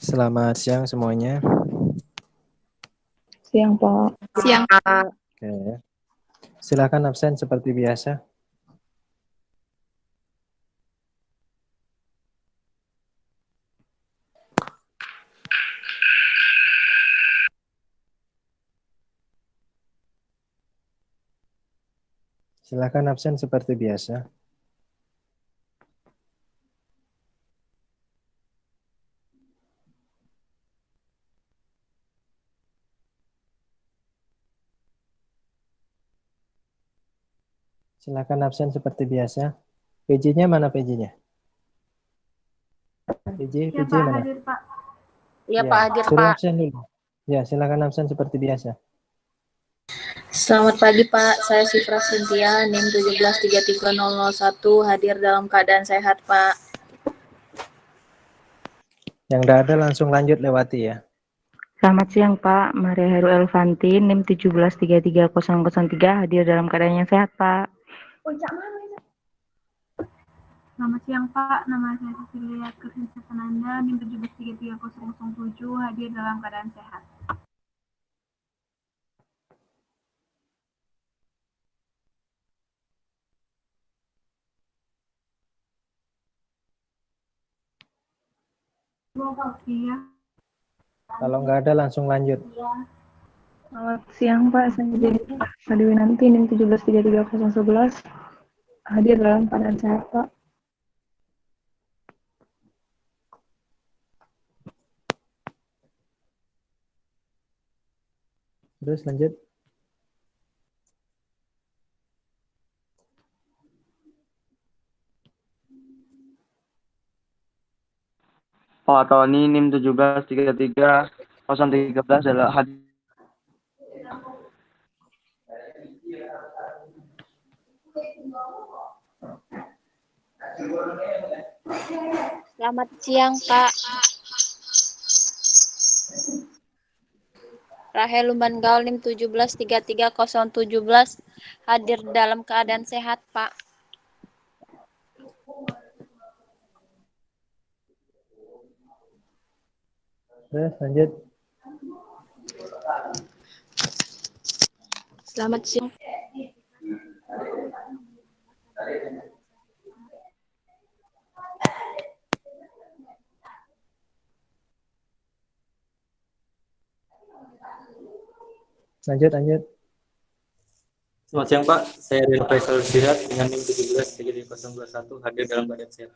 Selamat siang semuanya. Siang, Pak. Siang, Pak. Oke. Silakan absen seperti biasa. Silakan absen seperti biasa. Silakan absen seperti biasa. PJ-nya mana PJ-nya? PJ Ya, PJ Pak, mana? hadir, Pak. Iya, Ya, Pak, hadir, suruh Pak. absen dulu. Ya, silakan absen seperti biasa. Selamat pagi, Pak. Saya Sifra Cynthia, NIM 1733001, hadir dalam keadaan sehat, Pak. Yang tidak ada langsung lanjut lewati ya. Selamat siang, Pak. Maria Heru Elvanti, NIM 1733003, hadir dalam keadaan yang sehat, Pak. Selamat siang, Pak. Nama saya Cecilia Kurniasananda, NIM 1733007, hadir dalam keadaan sehat. Iya. Kalau nggak ada langsung lanjut. Selamat siang, Pak. Saya Dewi Nanti, NIM 1733011, hadir dalam keadaan sehat, Pak. Terus lanjut. Pak Tony NIM 1733013 adalah hadir. Selamat siang, Pak. Rahel Lumban Gaul, NIM 1733017, hadir dalam keadaan sehat, Pak. Terus lanjut. Selamat siang. Lanjut. Selamat siang Pak, saya Rizal Faisal Sirat dengan NIM 1733021, hadir dalam keadaan sehat.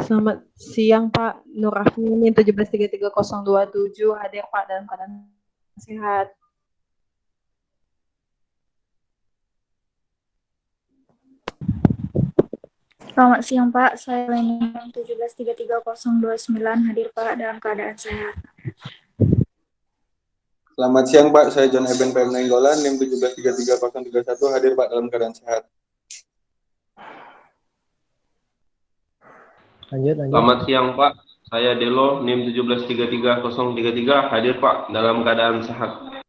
Selamat siang Pak, Nur Rahmi NIM 1733027, hadir Pak dalam keadaan sehat. Selamat siang, Pak. Saya Leni, NIM 1733029, hadir, Pak, dalam keadaan sehat. Selamat siang Pak, saya John Eben PM Nainggolan, NIM 1733031, hadir Pak dalam keadaan sehat. Lanjut. Selamat siang Pak, saya Delo, NIM 1733033, hadir Pak dalam keadaan sehat.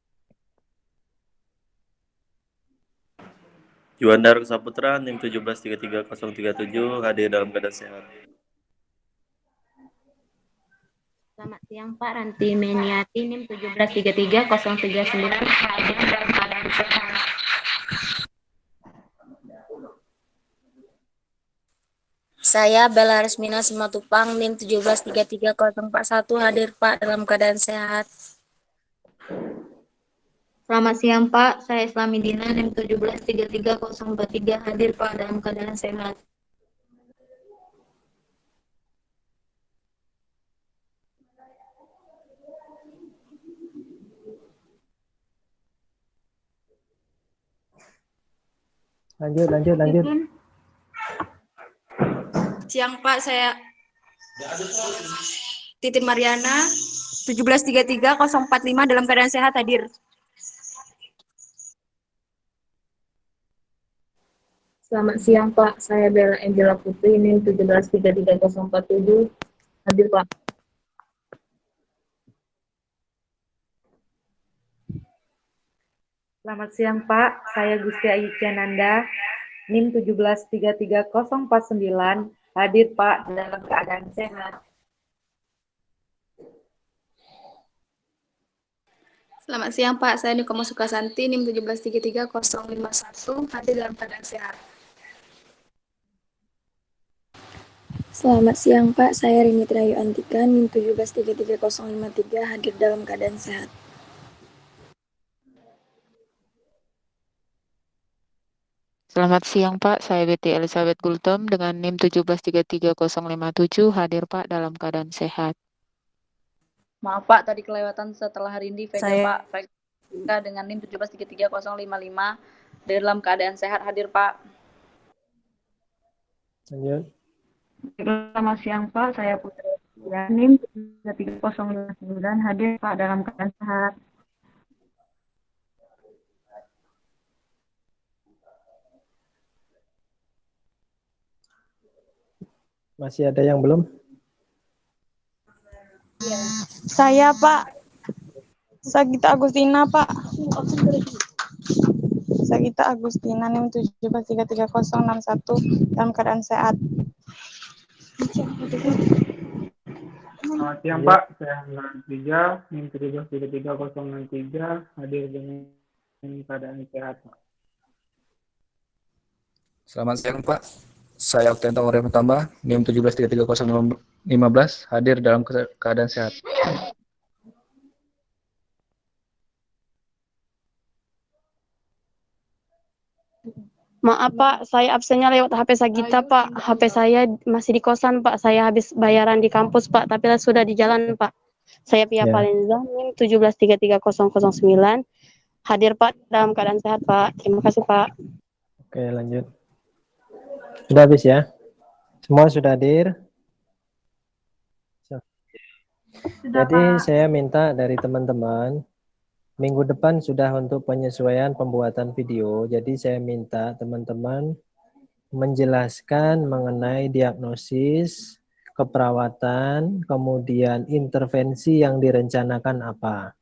Juandar Saputra, NIM 1733037, hadir dalam keadaan sehat. Selamat siang Pak, Ranti Meniati, NIM 1733039, hadir dalam keadaan sehat. Saya Bella Resmina Simatupang, NIM 1733041, hadir Pak dalam keadaan sehat. Selamat siang Pak, saya Islami Dina, NIM 1733043, hadir Pak dalam keadaan sehat. Lanjut. Siang Pak, saya Titin Mariana, 1733045 dalam keadaan sehat, hadir. Selamat siang Pak, saya Bella Angela Putri, NIM 1733047, hadir Pak. Selamat siang Pak, saya Gusti Ayu Ciananda, NIM 1733049, hadir Pak dalam keadaan sehat. Selamat siang Pak, saya Nikomo Sukasanti, NIM 1733051, hadir dalam keadaan sehat. Selamat siang Pak, saya Rini Trayu Antika, NIM 1733053, hadir dalam keadaan sehat. Selamat siang Pak, saya Betty Elizabeth Gultom dengan NIM 1733057, hadir Pak dalam keadaan sehat. Maaf Pak, tadi kelewatan setelah Rindi Vega Saya- Pak. Vega dengan NIM 1733055 dalam keadaan sehat, hadir Pak. Lanjut. Selamat siang Pak, saya Putri NIM 33059, hadir Pak dalam keadaan sehat. Masih ada yang belum? Saya Pak, Sagita Agustina Pak. Sagita Agustina NIM 1733061 dalam keadaan sehat. Selamat siang Pak, saya Angga Tiga, NIM 1733063, hadir dengan keadaan sehat Pak. Selamat siang Pak, saya Oktento Maria Tambah, NIM 1733015, hadir dalam keadaan sehat. Maaf Pak, saya absennya lewat HP Sagita Pak. HP saya masih di kosan Pak. Saya habis bayaran di kampus Pak, tapi sudah di jalan Pak. Saya Pia Ya. Palenza, NIM 1733009, hadir Pak dalam keadaan sehat Pak. Terima kasih Pak. Oke, lanjut. Sudah habis ya? Semua sudah hadir? Jadi saya minta dari teman-teman, minggu depan sudah untuk penyesuaian pembuatan video. Jadi saya minta teman-teman menjelaskan mengenai diagnosis, keperawatan, kemudian intervensi yang direncanakan apa.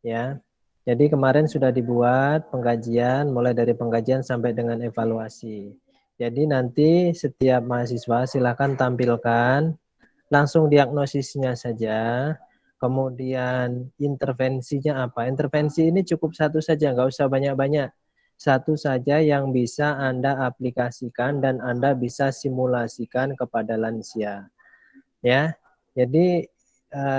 Ya. Jadi kemarin sudah dibuat pengkajian, mulai dari pengkajian sampai dengan evaluasi. Jadi nanti setiap mahasiswa silakan tampilkan langsung diagnosisnya saja, kemudian intervensinya apa. Intervensi ini cukup satu saja, nggak usah banyak-banyak. Satu saja yang bisa Anda aplikasikan dan Anda bisa simulasikan kepada lansia. Ya, jadi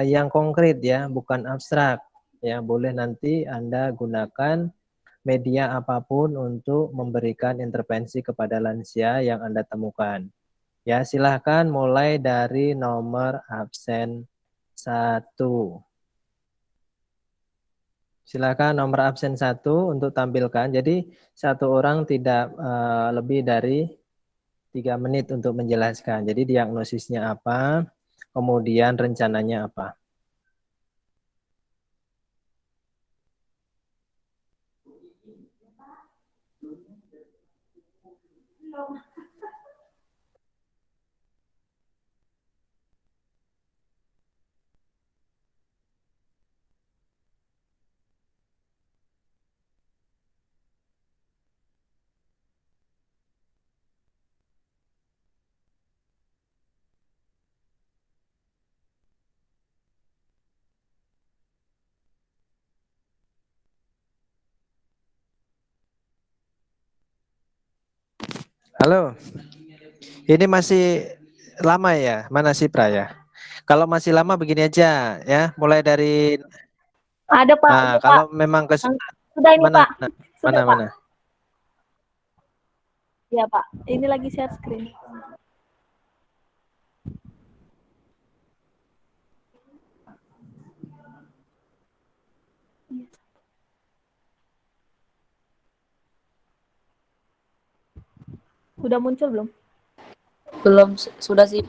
yang konkret ya, bukan abstrak. Ya, boleh nanti Anda gunakan media apapun untuk memberikan intervensi kepada lansia yang Anda temukan. Ya, silahkan mulai dari nomor absen 1. Silakan nomor absen 1 untuk tampilkan. Jadi satu orang tidak lebih dari 3 menit untuk menjelaskan. Jadi diagnosisnya apa, kemudian rencananya apa. Halo, ini masih lama ya? Mana sih Praya? Kalau masih lama begini aja ya, mulai dari Ada Pak. nah, Udah, kalau Pak. memang Sudah ini mana, Pak. nah, Sudah, Pak. mana. Ya Pak, ini lagi share screen. Udah muncul belum? Belum, sudah sih.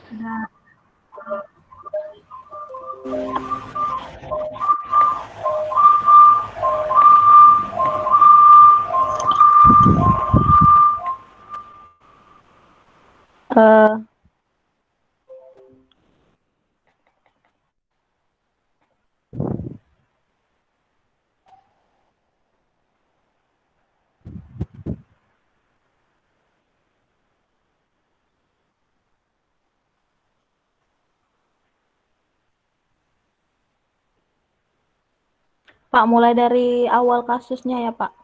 Pak, mulai dari awal kasusnya ya, Pak.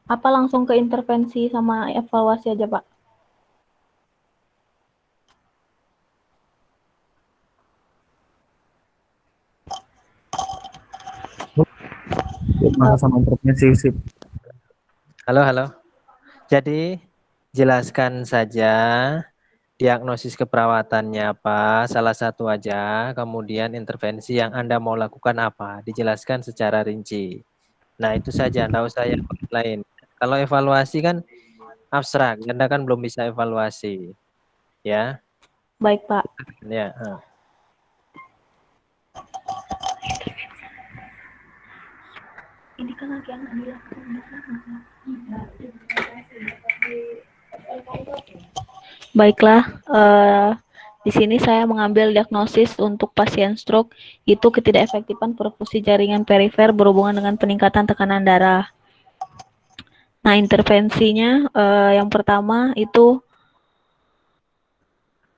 Apa langsung ke intervensi sama evaluasi aja, Pak? Masa sama intervensi sip. Halo, halo. Jadi jelaskan saja diagnosis keperawatannya apa, salah satu aja, kemudian intervensi yang Anda mau lakukan apa, dijelaskan secara rinci. Nah, itu saja, Anda usah yang lain. Kalau evaluasi kan abstrak, Anda kan belum bisa evaluasi. Ya. Baik, Pak. Ya. Ini kan lagi anak dilakukan di sana. Baiklah, di sini saya mengambil diagnosis untuk pasien stroke, itu ketidakefektifan perfusi jaringan perifer berhubungan dengan peningkatan tekanan darah. Nah, intervensinya yang pertama itu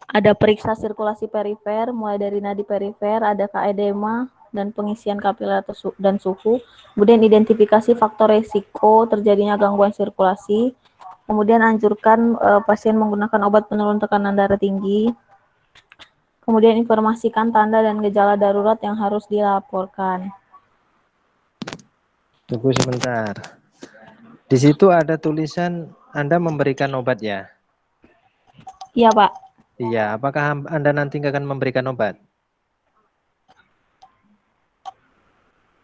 ada periksa sirkulasi perifer, mulai dari nadi perifer, ada edema, dan pengisian kapiler dan suhu. Kemudian identifikasi faktor resiko terjadinya gangguan sirkulasi. Kemudian anjurkan pasien menggunakan obat penurun tekanan darah tinggi. Kemudian informasikan tanda dan gejala darurat yang harus dilaporkan. Tunggu sebentar. Di situ ada tulisan Anda memberikan obat ya? Iya, Pak. Iya, apakah Anda nanti akan memberikan obat?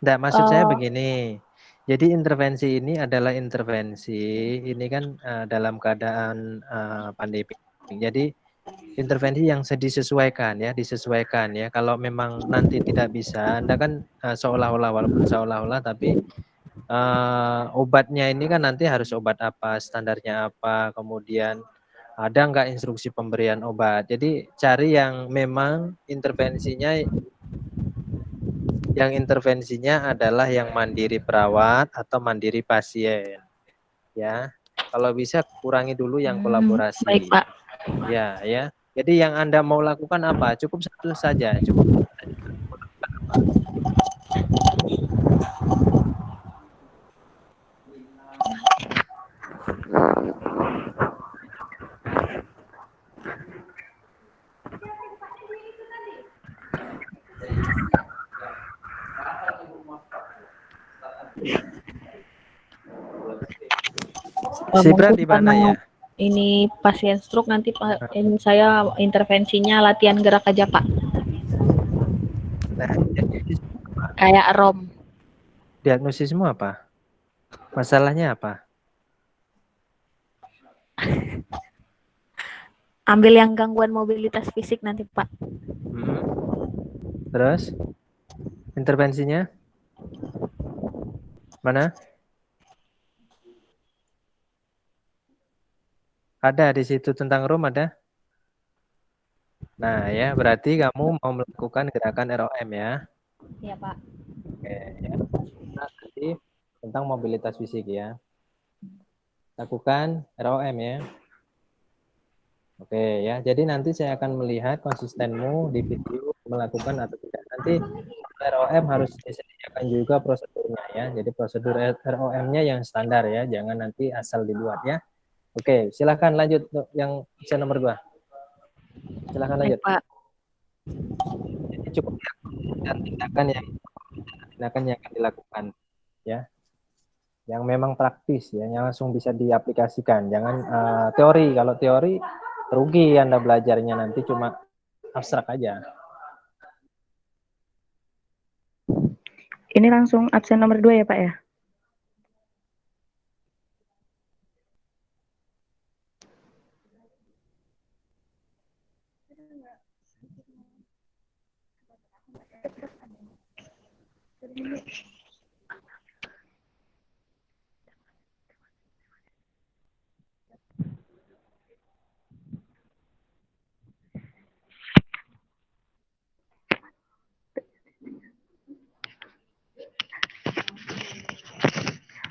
Tidak, maksud saya begini. Jadi intervensi ini adalah intervensi, ini kan dalam keadaan pandemi. Jadi intervensi yang disesuaikan ya, disesuaikan ya. Kalau memang nanti tidak bisa, Anda kan seolah-olah, walaupun seolah-olah, tapi obatnya ini kan nanti harus obat apa, standarnya apa, kemudian ada nggak instruksi pemberian obat. Jadi cari yang memang intervensinya adalah yang mandiri perawat atau mandiri pasien. Ya. Kalau bisa kurangi dulu yang kolaborasi. Baik, Pak. Ya, ya. Jadi yang Anda mau lakukan apa? Cukup satu saja, cukup. Sipra di mana ya? Ini pasien stroke, nanti ini saya intervensinya latihan gerak aja, Pak. Nah, kayak ROM. Diagnosismu apa? Masalahnya apa? Ambil yang gangguan mobilitas fisik nanti, Pak. Terus intervensinya mana? Ada di situ tentang ROM ada? Nah ya, berarti kamu mau melakukan gerakan ROM ya? Iya, Pak. Oke ya. Nah, nanti tentang mobilitas fisik ya. Lakukan ROM ya. Oke ya, jadi nanti saya akan melihat konsistenmu di video melakukan atau tidak. Nanti ROM harus disediakan juga prosedurnya ya. Jadi prosedur ROM-nya yang standar ya, jangan nanti asal dibuat ya. Oke, silakan lanjut untuk yang pasien nomor 2. Silakan lanjut. Pak. Jadi cukup dan tindakan yang akan dilakukan ya. Yang memang praktis ya, yang langsung bisa diaplikasikan. Jangan teori. Kalau teori rugi Anda belajarnya, nanti cuma abstrak aja. Ini langsung absen nomor 2 ya, Pak ya?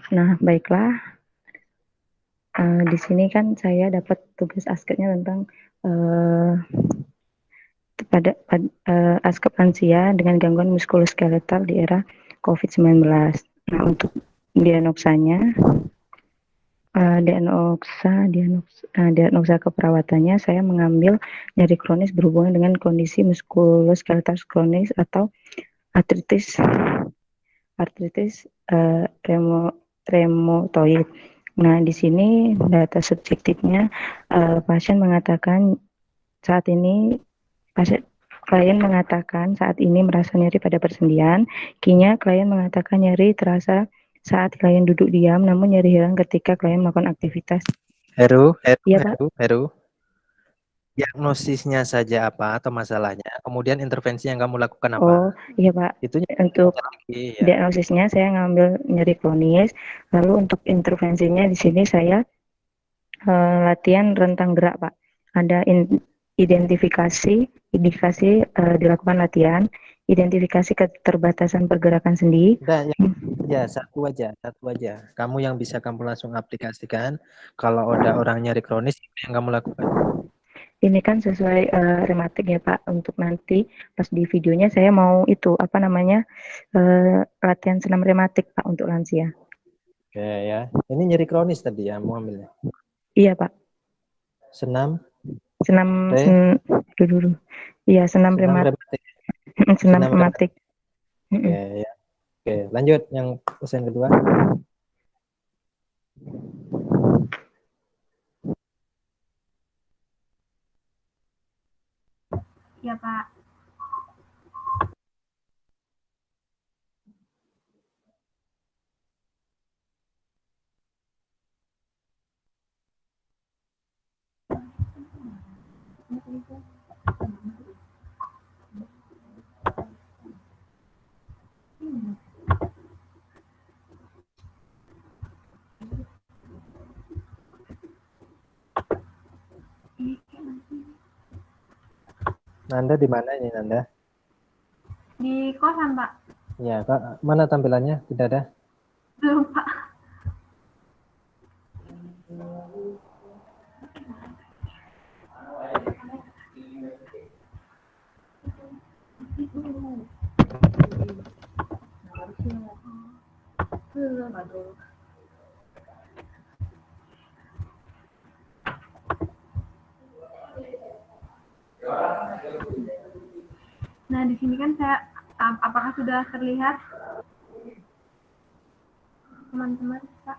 Nah, baiklah. Di sini kan saya dapat tugas asketnya tentang pada askep lansia dengan gangguan muskuloskeletal di era COVID-19. Nah, untuk diagnosanya, diagnosa keperawatannya saya mengambil nyeri kronis berhubungan dengan kondisi muskuloskeletal kronis atau artritis reumatoid. Nah, di sini data subjektifnya pasien mengatakan klien mengatakan saat ini merasa nyeri pada persendian. Kinya klien mengatakan nyeri terasa saat klien duduk diam, namun nyeri hilang ketika klien melakukan aktivitas. Heru, Iya, Pak. Diagnosisnya saja apa atau masalahnya, kemudian intervensi yang kamu lakukan apa? Oh, iya Pak. Itunya Untuk ya. diagnosisnya saya ngambil nyeri kronis, lalu untuk intervensinya di sini saya latihan rentang gerak Pak. Ada indikasi dilakukan latihan, identifikasi keterbatasan pergerakan sendi. Udah, ya satu aja. Kamu yang bisa kamu langsung aplikasikan. Kalau ada orang nyeri kronis, yang kamu lakukan. Ini kan sesuai rematik ya Pak. Untuk nanti pas di videonya saya mau itu latihan senam rematik Pak untuk lansia. Oke ya. Ini nyeri kronis tadi ya, mau ambilnya. Iya Pak. Senam dulu. Iya, senam rematik. Senam rematik. Oke ya. Oke, lanjut yang pesan kedua. Ya, Pak. Nanda di mana ini Nanda? Di kosan, Pak. Ya, Kak. Mana tampilannya? Tidak ada? Belum, Pak. Nah, di sini kan saya, apakah sudah terlihat teman-teman, Pak?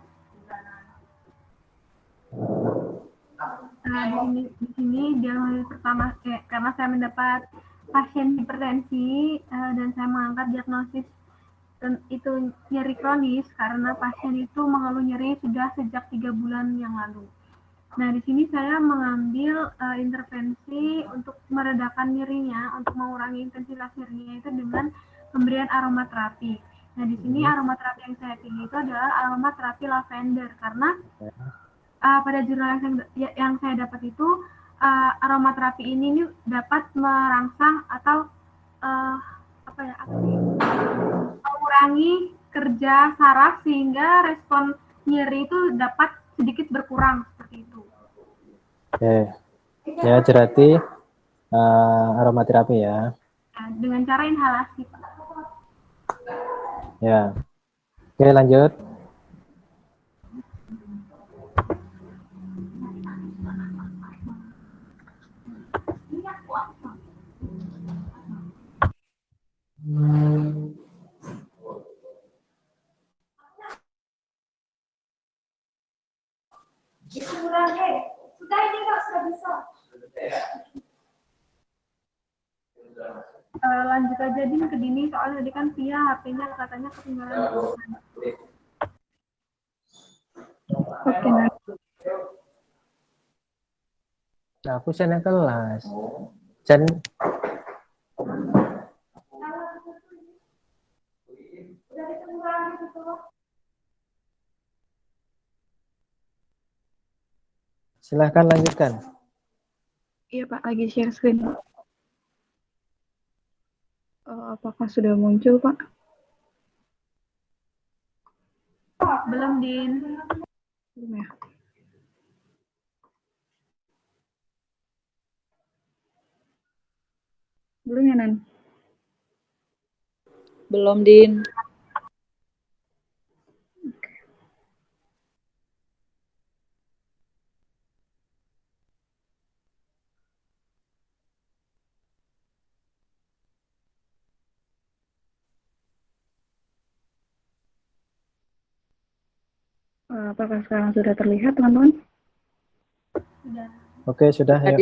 Di sini diagnosis pertama, karena saya mendapat pasien hipertensi dan saya mengangkat diagnosis itu nyeri kronis karena pasien itu mengeluh nyeri sudah sejak 3 bulan yang lalu. Nah, di sini saya mengambil intervensi untuk meredakan nyerinya, untuk mengurangi intensitas nyerinya itu dengan pemberian aromaterapi. Nah, di sini aromaterapi yang saya pilih itu adalah aromaterapi lavender karena pada jurnal yang saya dapat itu aromaterapi ini dapat merangsang atau mengurangi kerja saraf sehingga respon nyeri itu dapat sedikit berkurang seperti itu. Oke, ya berarti aromaterapi ya. Dengan cara inhalasi, Pak. Ya, oke lanjut. Lanjut aja Din ke Dini, soalnya tadi kan Via HP-nya katanya ketinggalan. Oke, nah. Nah, aku sana kelas. Jan silahkan lanjutkan. Iya Pak, lagi share screen. Apakah sudah muncul Pak? Belum Din. Belum ya. Belum ya Nan? Belum Din. Apakah sekarang sudah terlihat, teman-teman? Oke, sudah ya.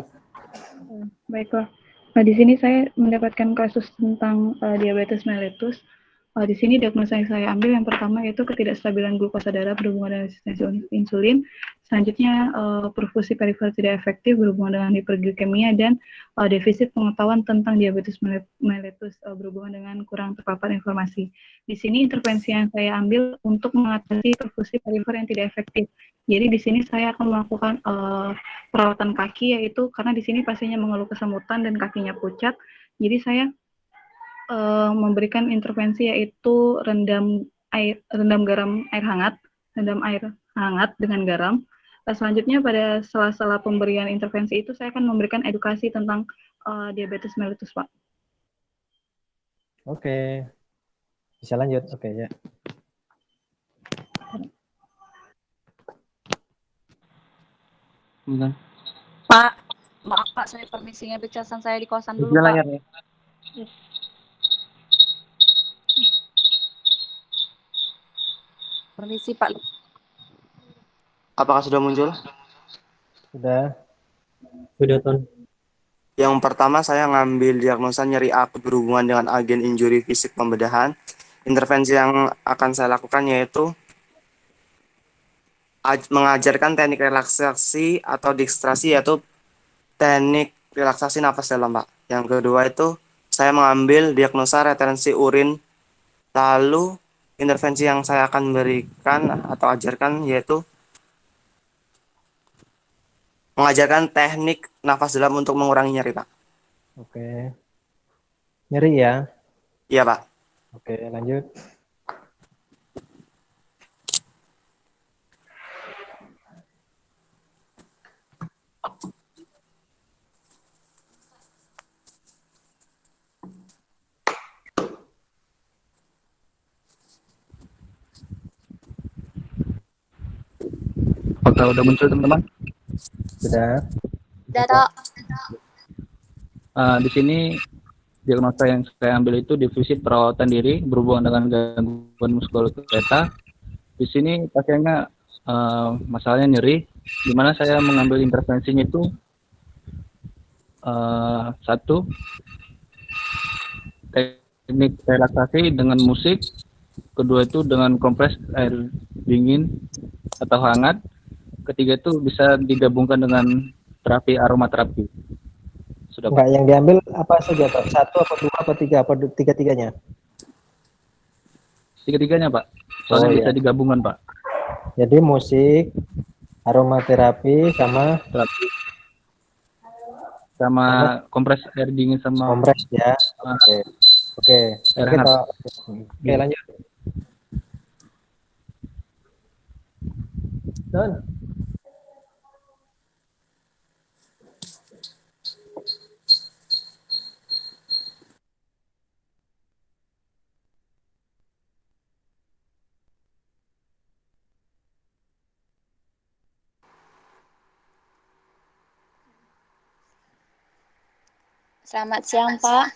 Baiklah. Nah, di sini saya mendapatkan kasus tentang diabetes mellitus. Di sini diagnosa yang saya ambil yang pertama yaitu ketidakstabilan glukosa darah berhubungan dengan resistensi insulin. Selanjutnya perfusi perifer tidak efektif berhubungan dengan hiperglikemia dan defisit pengetahuan tentang diabetes mellitus berhubungan dengan kurang terpapar informasi. Di sini intervensi yang saya ambil untuk mengatasi perfusi perifer yang tidak efektif. Jadi di sini saya akan melakukan perawatan kaki, yaitu karena di sini pasiennya mengeluh kesemutan dan kakinya pucat. Jadi saya memberikan intervensi yaitu rendam air hangat dengan garam. Selanjutnya pada sela-sela pemberian intervensi itu saya akan memberikan edukasi tentang diabetes mellitus, Pak. Oke. Bisa lanjut. Oke, ya. Pak, maaf Pak, saya permisi ngambil casan saya di kosan dulu, Pak. Permisi, Pak. Apakah sudah muncul? Sudah. Sudah, Ton. Yang pertama saya ngambil diagnosa nyeri akut berhubungan dengan agen injury fisik pembedahan. Intervensi yang akan saya lakukan yaitu mengajarkan teknik relaksasi atau dextrasi, yaitu teknik relaksasi nafas dalam, Pak. Yang kedua itu saya mengambil diagnosa retensi urin. Lalu intervensi yang saya akan berikan atau ajarkan yaitu mengajarkan teknik nafas dalam untuk mengurangi nyeri, Pak. Oke. Nyeri ya? Iya, Pak. Oke, lanjut. Apakah udah muncul, teman-teman? Sudah. Dok. Di sini diagnosa yang saya ambil itu defisit perawatan diri berhubungan dengan gangguan muskuloskeletal. Di sini pasiennya masalahnya nyeri, di mana saya mengambil intervensinya itu satu, teknik relaksasi dengan musik, kedua itu dengan kompres air dingin atau hangat, ketiga itu bisa digabungkan dengan terapi aromaterapi. Sudah. Enggak, yang diambil apa saja, Pak? Satu apa dua apa tiga apa tiga-tiganya? Tiga-tiganya, Pak. Soalnya bisa digabungkan, Pak. Jadi musik, aromaterapi sama terapi. Sama kompres air dingin sama kompres ya. Oke. Oke. Air Oke, hangat. Oke, lanjut. Don. Selamat siang, Pak.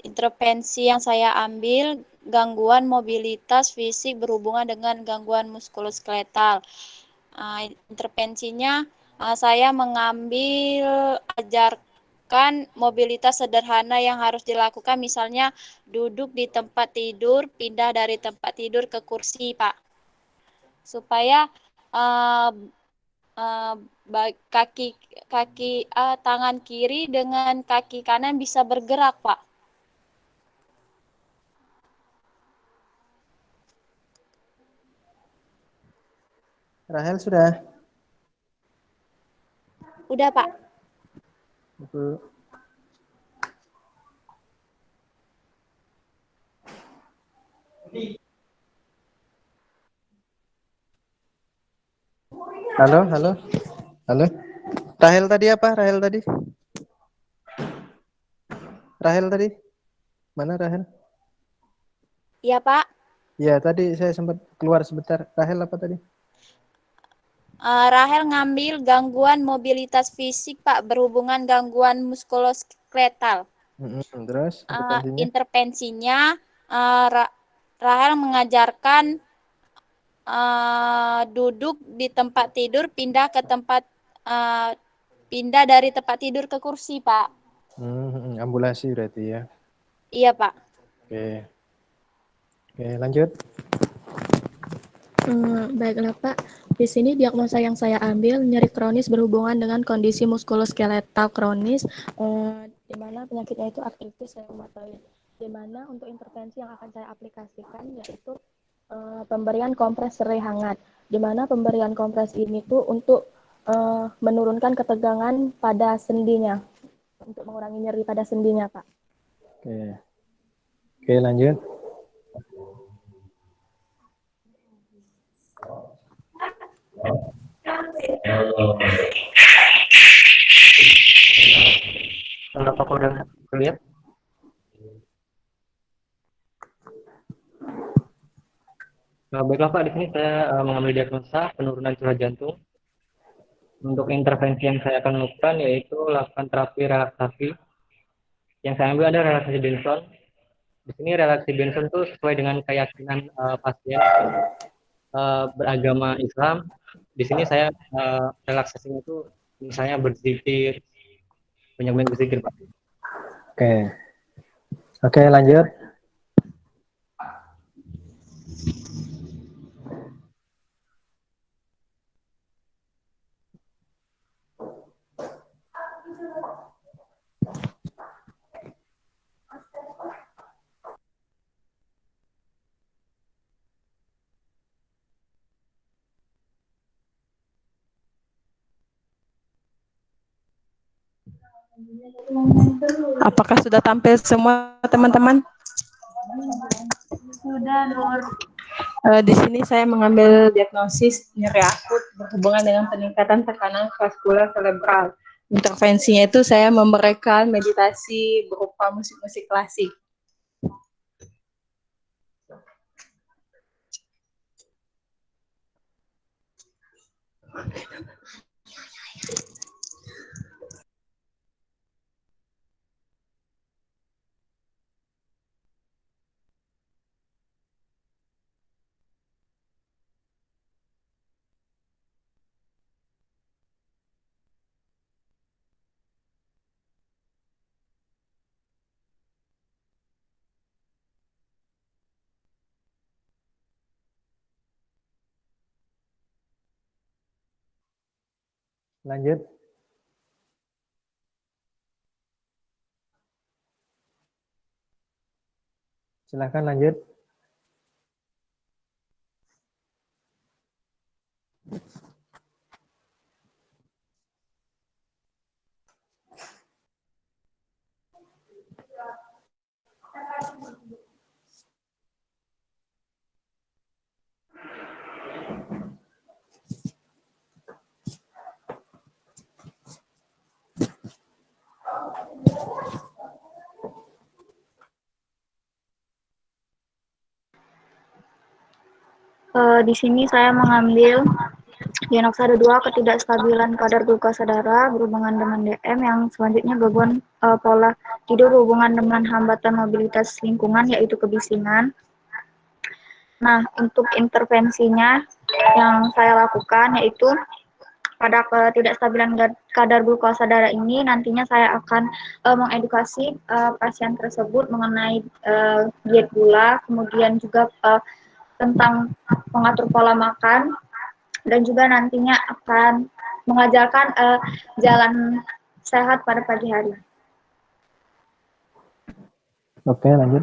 Intervensi yang saya ambil gangguan mobilitas fisik berhubungan dengan gangguan muskuloskeletal. Intervensinya saya mengambil ajarkan mobilitas sederhana yang harus dilakukan, misalnya duduk di tempat tidur, pindah dari tempat tidur ke kursi, Pak, supaya tangan kiri dengan kaki kanan bisa bergerak, Pak. Rahel sudah? Udah, Pak. Halo, halo. Halo. Rahel tadi apa? Rahel tadi? Rahel tadi? Mana Rahel? Iya, Pak. Ya, tadi saya sempat keluar sebentar. Rahel apa tadi? Rahel ngambil gangguan mobilitas fisik, Pak, berhubungan gangguan muskuloskeletal. Terus Intervensinya Rahel mengajarkan duduk di tempat tidur, pindah dari tempat tidur ke kursi, Pak. Ambulasi berarti ya. Iya, Pak. Oke. Oke, lanjut. Baiklah Pak, di sini diagnosa yang saya ambil nyeri kronis berhubungan dengan kondisi muskuloskeletal kronis, di mana penyakitnya itu artritis reumatoid. Di mana untuk intervensi yang akan saya aplikasikan yaitu pemberian kompres serai hangat. Di mana pemberian kompres ini tuh untuk menurunkan ketegangan pada sendinya, untuk mengurangi nyeri pada sendinya, Pak. Oke. Oke, lanjut. Apakah udah terlihat? Baiklah Pak, di sini saya mengambil diagnosa penurunan curah jantung. Untuk intervensi yang saya akan lakukan yaitu lakukan terapi relaksasi. Yang saya ambil ada relaksasi Benson. Di sini relaksasi Benson itu sesuai dengan keyakinan pasien beragama Islam. Di sini saya relaksasinya itu misalnya berzikir, banyak berzikir Pak. Oke. Oke, lanjut. Apakah sudah tampil semua teman-teman? Sudah, Nur. Di sini saya mengambil diagnosis nyeri akut berhubungan dengan peningkatan tekanan vaskular cerebral. Intervensinya itu saya memberikan meditasi berupa musik-musik klasik. Lanjut. Silakan lanjut. Di sini saya mengambil diagnosa ada 2 ketidakstabilan kadar glukasa darah berhubungan dengan DM, yang selanjutnya gangguan pola tidur berhubungan dengan hambatan mobilitas lingkungan yaitu kebisingan. Nah, untuk intervensinya yang saya lakukan yaitu pada ketidakstabilan kadar glukasa darah ini nantinya saya akan mengedukasi pasien tersebut mengenai diet gula, kemudian juga tentang mengatur pola makan, dan juga nantinya akan mengajarkan jalan sehat pada pagi hari. Oke, lanjut.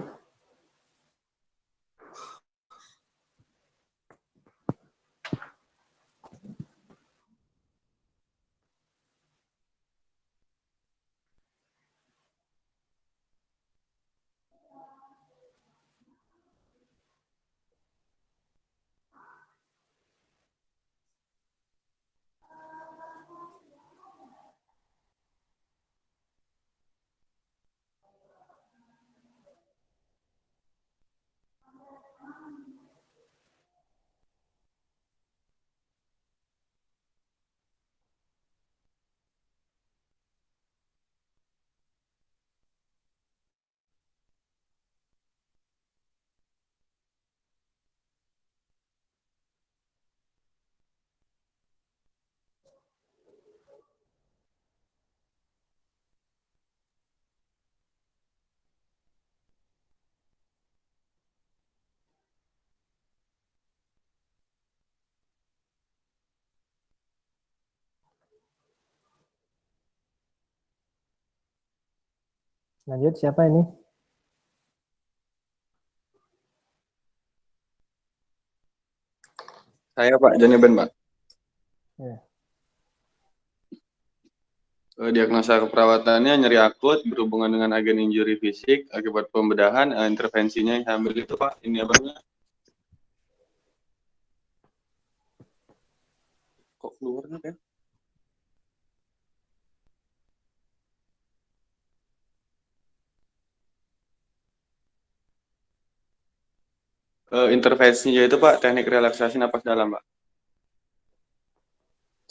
Lanjut, siapa ini? Saya Pak, John Eben Pak. Ya. Diagnosa keperawatannya nyeri akut berhubungan dengan agen injury fisik akibat pembedahan. Intervensinya yang saya ambil itu Pak, ini abangnya. Kok keluar kan? Intervensinya itu Pak, teknik relaksasi napas dalam Pak.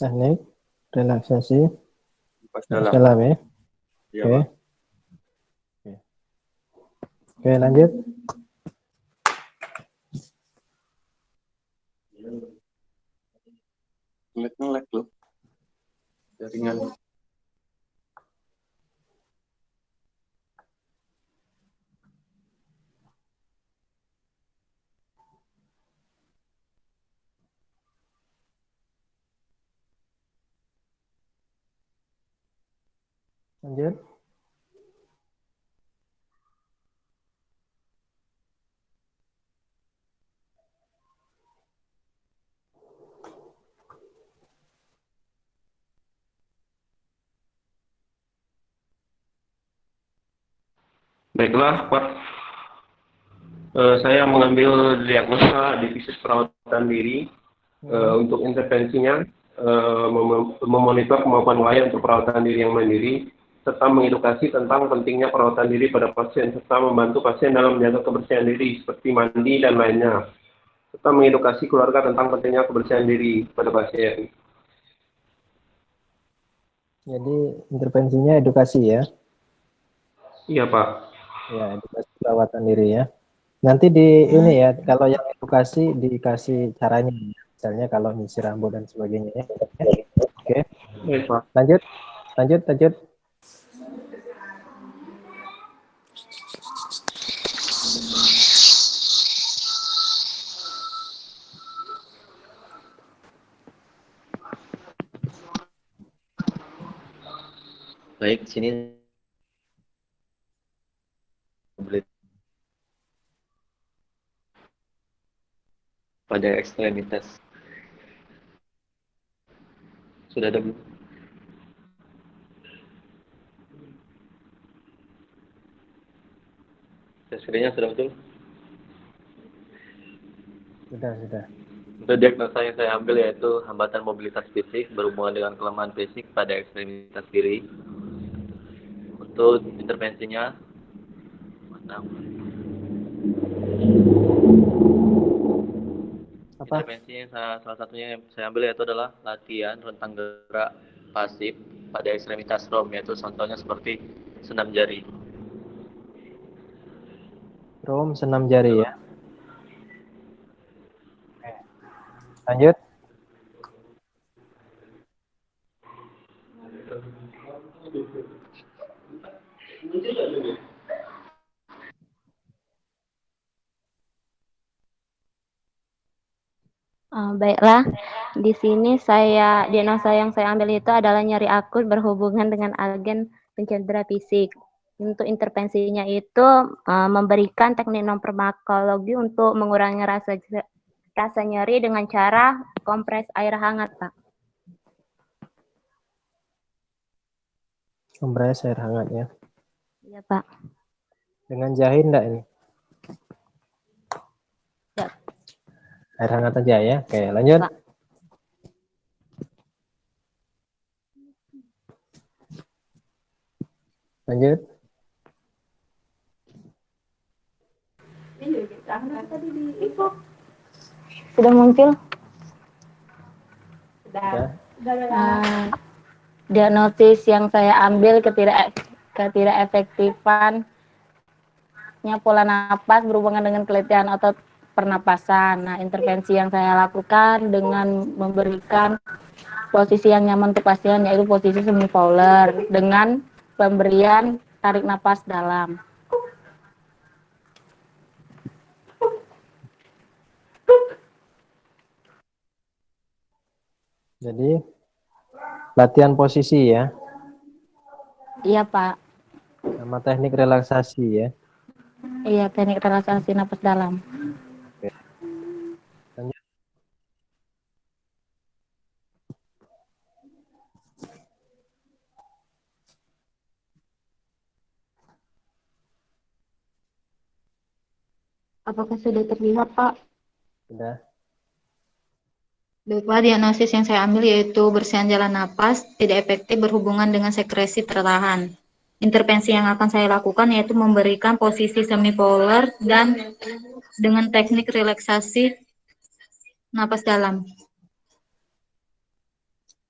Teknik relaksasi Napas napas dalam. dalam ya. Iya Oke. Pak. Oke, lanjut. Ngelek loh. Jaringan. Lanjut. Baiklah, Pak. Saya mengambil diagnosa divisi perawatan diri. Untuk intervensinya, memonitor kemampuan waya untuk perawatan diri yang mandiri, serta mengedukasi tentang pentingnya perawatan diri pada pasien, serta membantu pasien dalam menjaga kebersihan diri, seperti mandi dan lainnya, serta mengedukasi keluarga tentang pentingnya kebersihan diri pada pasien. Jadi intervensinya edukasi ya? Iya Pak. Ya, edukasi perawatan diri ya. Nanti di ini ya, kalau yang edukasi dikasih caranya, misalnya kalau nyisir rambut dan sebagainya ya. Oke. Baik Pak. Lanjut, lanjut. Baik, sini pada ekstremitas. Sudah ada belum? Screen-nya sudah betul? Sudah. Untuk diagnosa yang saya ambil yaitu hambatan mobilitas fisik berhubungan dengan kelemahan fisik pada ekstremitas kiri. Untuk intervensinya, intervensi yang salah satunya yang saya ambil yaitu adalah latihan rentang gerak pasif pada ekstremitas rom, yaitu contohnya seperti senam jari. Rom senam jari ya. Oke. Lanjut. Baiklah, di sini diagnosa yang saya ambil itu adalah nyeri akut berhubungan dengan agen pencedera fisik. Untuk intervensinya itu memberikan teknik non farmakologi untuk mengurangi rasa nyeri dengan cara kompres air hangat, Pak. Kompres air hangat ya. Iya, Pak. Dengan jahe enggak ini? Ya. Air hangat aja ya. Oke, lanjut. Pak. Lanjut. Sudah muncul? Sudah. Diagnosis yang saya ambil ketidakefektifannya pola napas berhubungan dengan keletihan otot pernapasan. Nah, intervensi yang saya lakukan dengan memberikan posisi yang nyaman untuk pasien, yaitu posisi semi Fowler dengan pemberian tarik napas dalam. Jadi latihan posisi ya. Iya, Pak. Sama teknik relaksasi ya. Iya, teknik relaksasi napas dalam. Oke. Lanjut. Apakah sudah terlihat, Pak? Sudah. Baiklah, diagnosis yang saya ambil yaitu bersihan jalan napas tidak efektif berhubungan dengan sekresi tertahan. Intervensi yang akan saya lakukan yaitu memberikan posisi semipolar dan dengan teknik relaksasi napas dalam.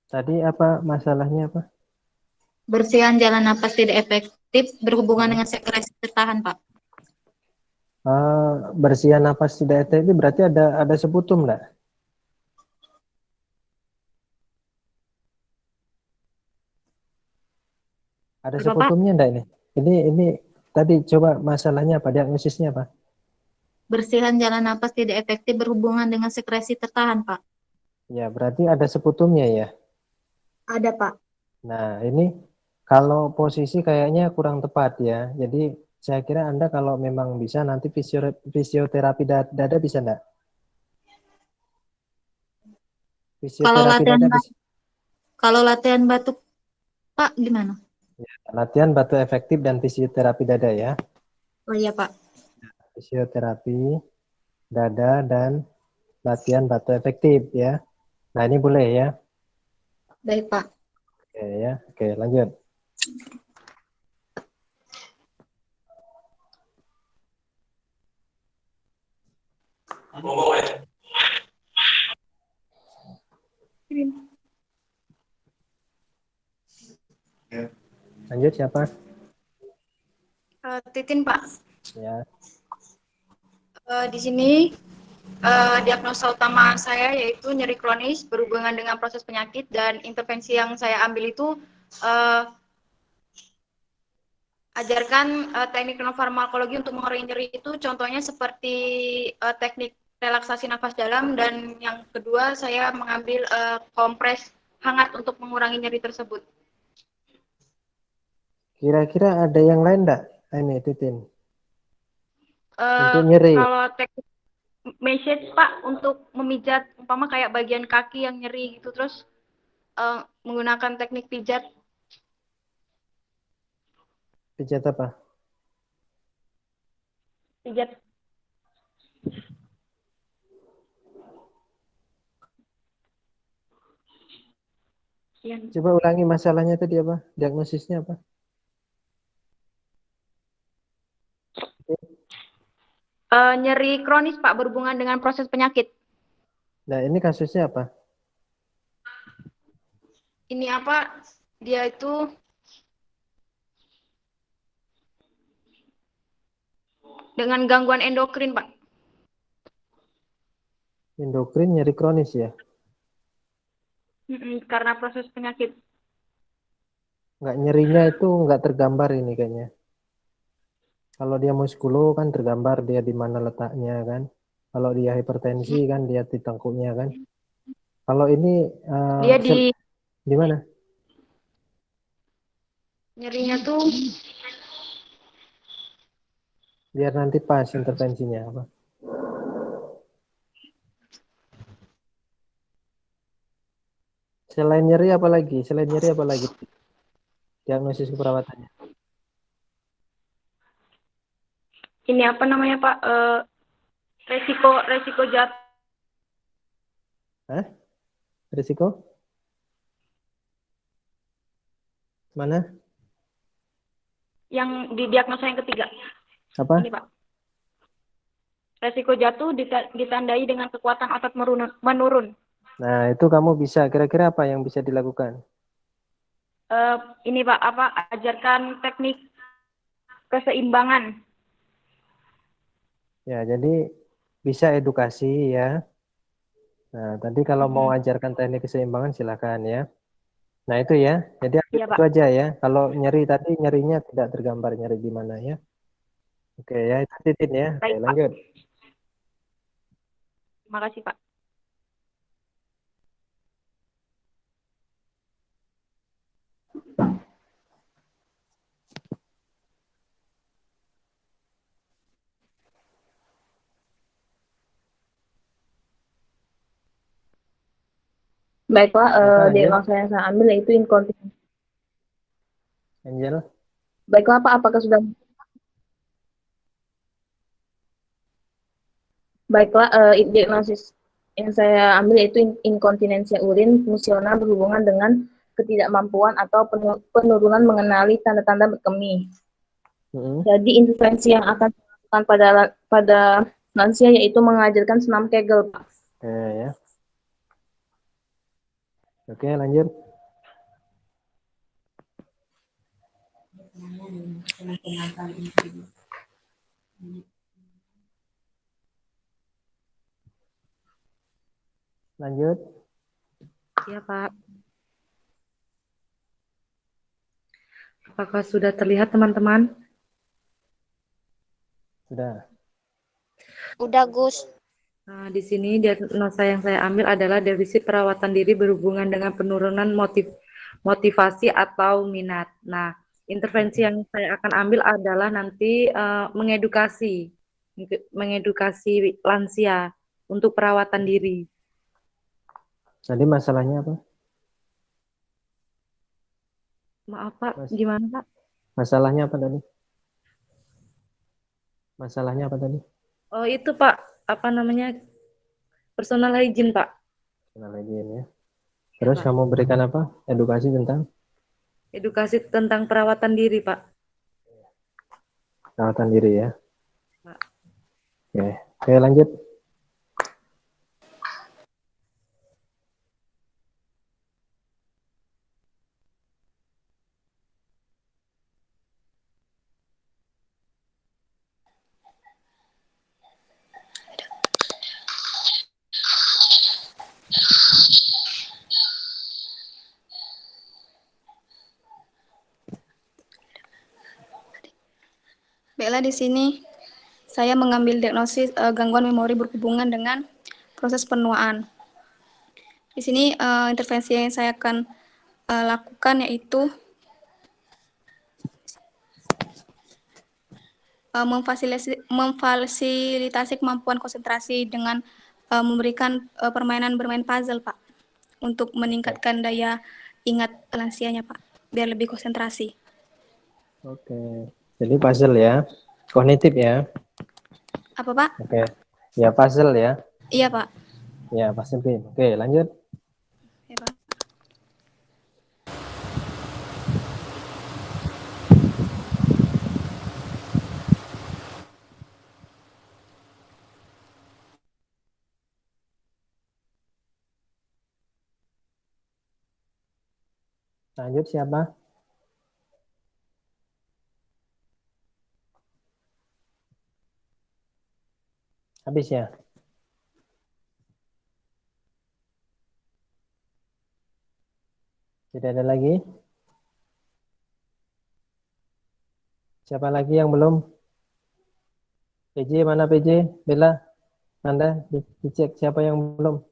Tadi apa masalahnya apa? Bersihan jalan napas tidak efektif berhubungan dengan sekresi tertahan, Pak. Bersihan napas tidak efektif berarti ada seputum enggak? Ada Apa, Pak? seputumnya enggak ini? Ini tadi coba masalahnya apa? Diagnosisnya apa? Bersihan jalan napas tidak efektif berhubungan dengan sekresi tertahan, Pak. Ya, berarti ada seputumnya ya. Ada, Pak. Nah, ini kalau posisi kayaknya kurang tepat ya. Jadi saya kira Anda kalau memang bisa nanti fisioterapi dada bisa enggak? Kalau latihan batuk, Pak, gimana? Ya, latihan batu efektif dan fisioterapi dada ya. Oh iya, Pak. Fisioterapi dada dan latihan batu efektif ya. Nah, ini boleh ya. Baik, Pak. Oke ya. Oke, lanjut. Lanjut siapa? Titin, Pak. Ya. Di sini diagnosa utama saya yaitu nyeri kronis berhubungan dengan proses penyakit dan intervensi yang saya ambil itu ajarkan teknik farmakologi untuk mengurangi nyeri itu contohnya seperti teknik relaksasi nafas dalam dan yang kedua saya mengambil kompres hangat untuk mengurangi nyeri tersebut. Kira-kira ada yang lain enggak? Ini Titin. Untuk nyeri. Kalau teknik massage Pak untuk memijat umpama kayak bagian kaki yang nyeri gitu terus menggunakan teknik pijat. Pijat apa? Pijat. Coba ulangi masalahnya tadi apa? Diagnosisnya apa? Nyeri kronis Pak berhubungan dengan proses penyakit. Nah, ini kasusnya apa? Ini apa? Dia itu dengan gangguan endokrin, Pak. Endokrin nyeri kronis ya? Karena proses penyakit. Nggak, nyerinya itu nggak tergambar ini kayaknya. Kalau dia muskulo kan tergambar dia di mana letaknya kan. Kalau dia hipertensi kan dia di tengkuknya kan. Kalau ini Dia di mana? nyerinya tuh Biar nanti pas intervensinya apa? Selain nyeri apa lagi? Selain nyeri apa lagi? Diagnosis keperawatannya. ini apa namanya Pak? Resiko jatuh. Hah? Risiko? Mana? Yang didiagnosa yang ketiga. Apa? Ini Pak. Resiko jatuh ditandai dengan kekuatan otot menurun. Nah, itu kamu bisa. Kira-kira apa yang bisa dilakukan? Ini Pak, ajarkan teknik keseimbangan. Ya, jadi bisa edukasi ya. Nah, tadi kalau mau ajarkan teknik keseimbangan silakan ya. Nah, itu ya. Jadi Iya, itu Pak. aja ya. Kalau nyeri tadi nyerinya tidak tergambar nyeri di mana ya. Oke ya, itu Titin ya. Baik, Oke, Pak. lanjut. Terima kasih, Pak. Baiklah, Siapa, Angel? diagnosa yang saya ambil yaitu inkontinensi. Angel? Baiklah Pak, apakah sudah? Baiklah, diagnosis yang saya ambil yaitu inkontinensia urin fungsional berhubungan dengan ketidakmampuan atau penurunan mengenali tanda-tanda berkemih. Jadi intervensi yang akan dilakukan pada lansia yaitu mengajarkan senam Kegel, Pak. Ya. Oke, lanjut. Lanjut. Ya, Pak. Apakah sudah terlihat, teman-teman? Sudah. Udah, Gus. Nah, di sini diagnosa yang saya ambil adalah defisit perawatan diri berhubungan dengan penurunan motivasi atau minat. Nah, intervensi yang saya akan ambil adalah nanti mengedukasi lansia untuk perawatan diri. Tadi masalahnya apa? Maaf Pak, gimana Pak? Masalahnya apa tadi? Masalahnya apa tadi? Oh itu Pak, apa namanya? Personal hygiene Pak. Personal hygiene ya. Terus kamu berikan apa? Edukasi tentang? Edukasi tentang perawatan diri Pak. Perawatan diri ya. Pak. Oke, lanjut. Baiklah, di sini saya mengambil diagnosis gangguan memori berhubungan dengan proses penuaan. Di sini intervensi yang saya akan lakukan yaitu memfasilitasi kemampuan konsentrasi dengan memberikan permainan bermain puzzle, Pak, untuk meningkatkan daya ingat lansianya, Pak, biar lebih konsentrasi. Oke. Jadi puzzle ya, kognitif ya. Apa Pak? Oke. Ya puzzle ya. Iya Pak. Ya puzzle. Oke, lanjut. Ya, Pak. Lanjut siapa? Habis ya? Tidak ada lagi? Siapa lagi yang belum? PJ mana PJ? Bella? Anda dicek siapa yang belum?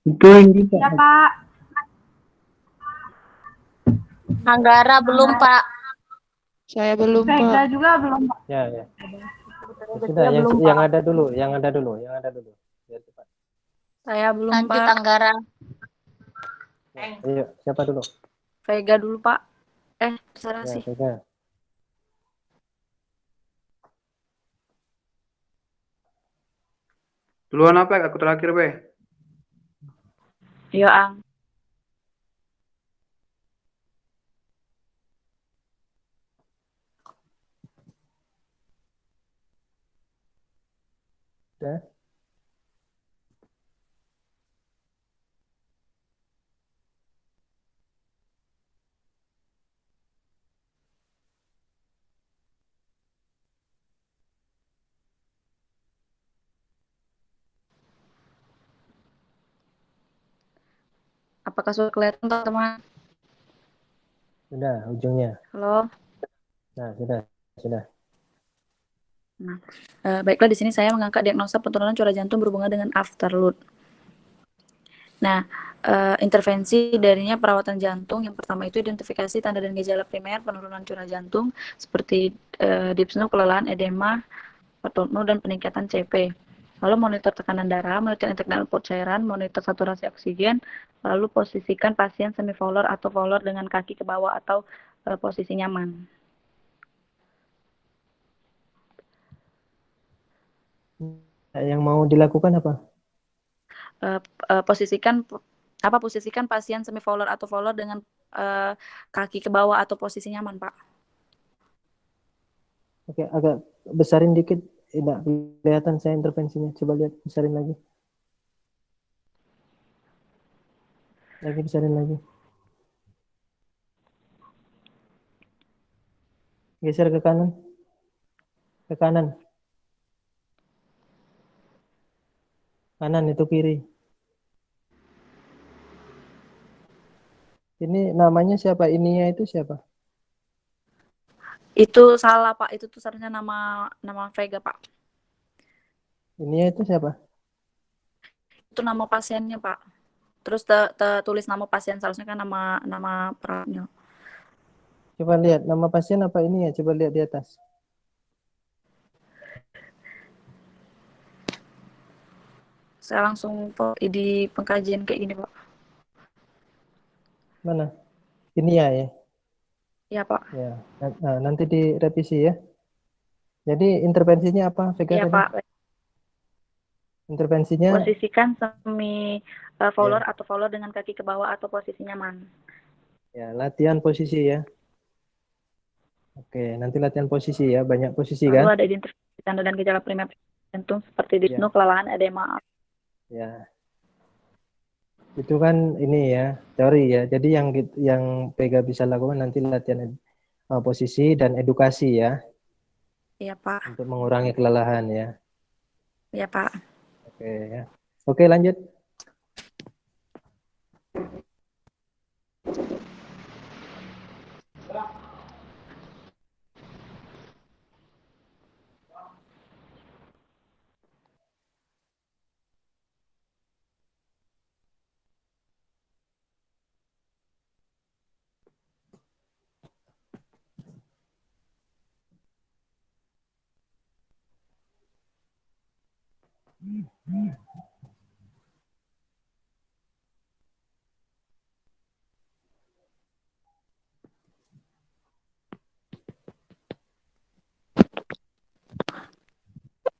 Itu ini Pak. Ya, Pak. Anggara belum, Pak. Saya belum, Vega Pak. juga belum, Pak. Ya. Sudah, yang ada dulu. Biar cepat. Saya belum, Lanjut, Pak. Anggara. Ayo, siapa dulu? Vega dulu, Pak. Terserah Ya, sih. Vega. Duluan apa? Aku terakhir, Be. Yo, Ang. Sudah. Apakah sudah kelihatan, teman-teman? Sudah, ujungnya. Halo. Nah, sudah. Nah, baiklah, di sini saya mengangkat diagnosa penurunan curah jantung berhubungan dengan afterload. Nah, intervensi darinya perawatan jantung yang pertama itu identifikasi tanda dan gejala primer penurunan curah jantung seperti dyspnea, kelelahan, edema, patolno, dan peningkatan CP. Lalu monitor tekanan darah, monitor internal output cairan, monitor saturasi oksigen, Lalu posisikan pasien semivolar atau volar dengan kaki ke bawah atau posisi nyaman. Yang mau dilakukan apa? Posisikan pasien semivolar atau volar dengan kaki ke bawah atau posisi nyaman, Pak. Oke, agak besarin dikit. Tidak kelihatan saya intervensinya. Coba lihat, besarin lagi. Besarin lagi. Geser ke kanan. Ke kanan. Kanan itu kiri. Ini namanya siapa? Ininya itu siapa? Itu salah, Pak. Itu tuh seharusnya nama Vega, Pak. Ininya itu siapa? Itu nama pasiennya, Pak. Terus tulis nama pasien, seharusnya kan nama perawatnya. Coba lihat nama pasien apa ini ya? Coba lihat di atas. Saya langsung di pengkajian kayak gini, Pak. Mana? Ini ya? Iya, Pak. Ya. Nah, nanti direvisi ya. Jadi intervensinya apa, Vega? Iya, tadi? Pak. Intervensinya Posisikan semi volar atau volar dengan kaki ke bawah atau posisi nyaman. ya, latihan posisi ya. Oke, nanti latihan posisi ya, banyak posisi Lalu kan? ada identifikasi tanda dan gejala primer jantung seperti dyspnea, Ya. kelelahan, edema. Ya. Itu kan ini ya, teori ya. Jadi yang Vega bisa lakukan nanti latihan posisi dan edukasi ya. Iya, Pak. Untuk mengurangi kelelahan ya. Iya, Pak. Oke ya. Oke, lanjut.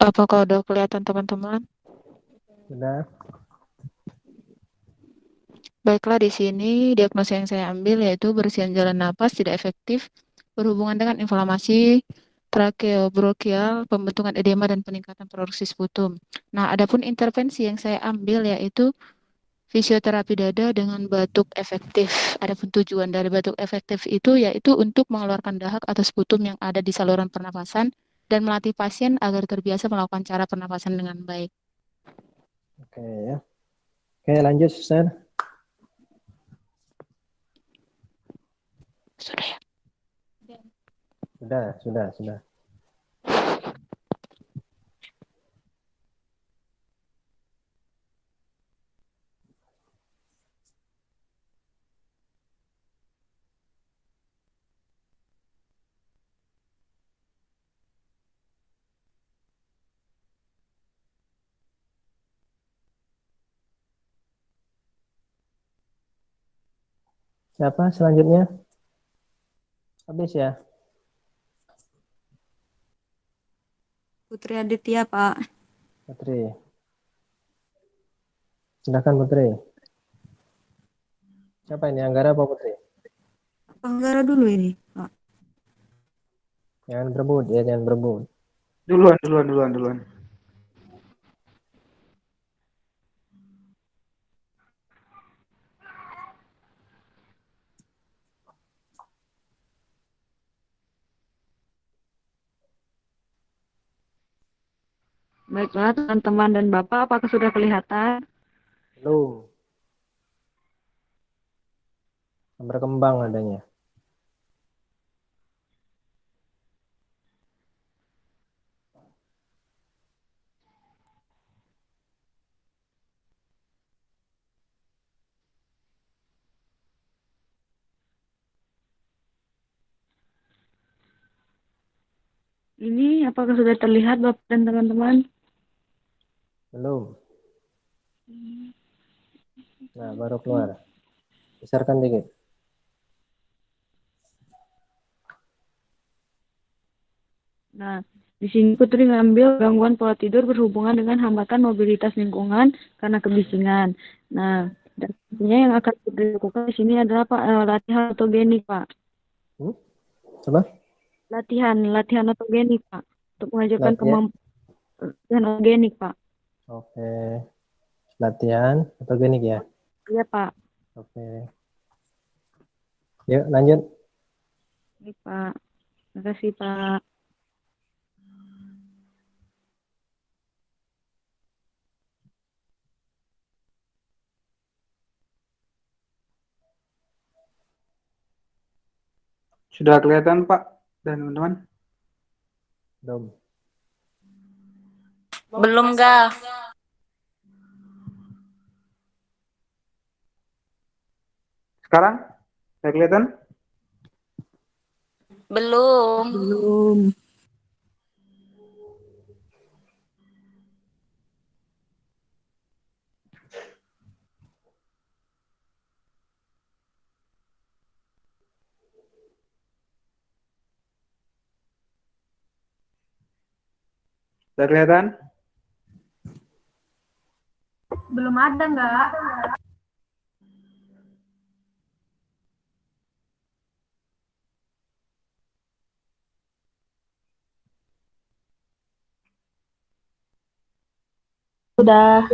Apakah udah kelihatan teman-teman? Sudah. Baiklah, di sini diagnosa yang saya ambil yaitu bersihan jalan napas tidak efektif berhubungan dengan inflamasi trakeobronkial, pembentukan edema dan peningkatan produksi sputum. Nah, adapun intervensi yang saya ambil yaitu fisioterapi dada dengan batuk efektif. Adapun tujuan dari batuk efektif itu yaitu untuk mengeluarkan dahak atau sputum yang ada di saluran pernapasan dan melatih pasien agar terbiasa melakukan cara pernapasan dengan baik. Oke ya. Oke, lanjut, Suster. Sudah ya? Sudah. Siapa selanjutnya? Habis ya? Putri Aditya, Pak. Putri. Silakan Putri. Siapa ini? Anggara apa Putri? Anggara dulu ini, Pak. Jangan berebut ya, jangan berebut. Duluan. Baiklah, teman-teman dan Bapak, apakah sudah kelihatan? Belum. Berkembang adanya. Ini apakah sudah terlihat Bapak dan teman-teman? Belum. Nah, baru keluar. Besarkan dikit. Nah, di sini Putri ngambil gangguan pola tidur berhubungan dengan hambatan mobilitas lingkungan karena kebisingan. Nah, dan tentunya yang akan Putri lakukan di sini adalah Pak latihan otogenik, Pak. Apa? Latihan otogenik, Pak, untuk mengajarkan Latihan. kemampuan otogenik, Pak. Oke. Latihan otogenik ya. Iya, Pak. Oke. Yuk, lanjut. Baik, Pak. Terima kasih, Pak. Sudah kelihatan Pak dan teman-teman? Belum. Belum, Ga. Sekarang? Sudah kelihatan? Belum. Belum. Sudah kelihatan? Belum ada nggak? Sudah.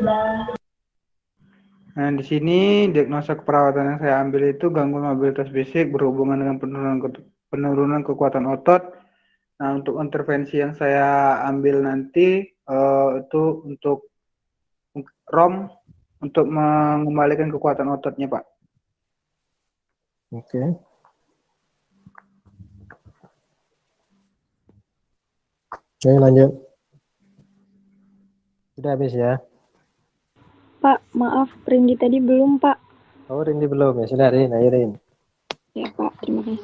Nah, di sini diagnosa keperawatan yang saya ambil itu gangguan mobilitas fisik berhubungan dengan penurunan kekuatan otot. Nah, untuk intervensi yang saya ambil nanti itu untuk ROM untuk mengembalikan kekuatan ototnya, Pak. Oke. Oke, lanjut. Sudah habis ya? Pak, maaf, Rindy tadi belum, Pak. Oh, Rindy belum ya? Sudah, Rin. Ayo, Rin. Ya, Pak, terima kasih.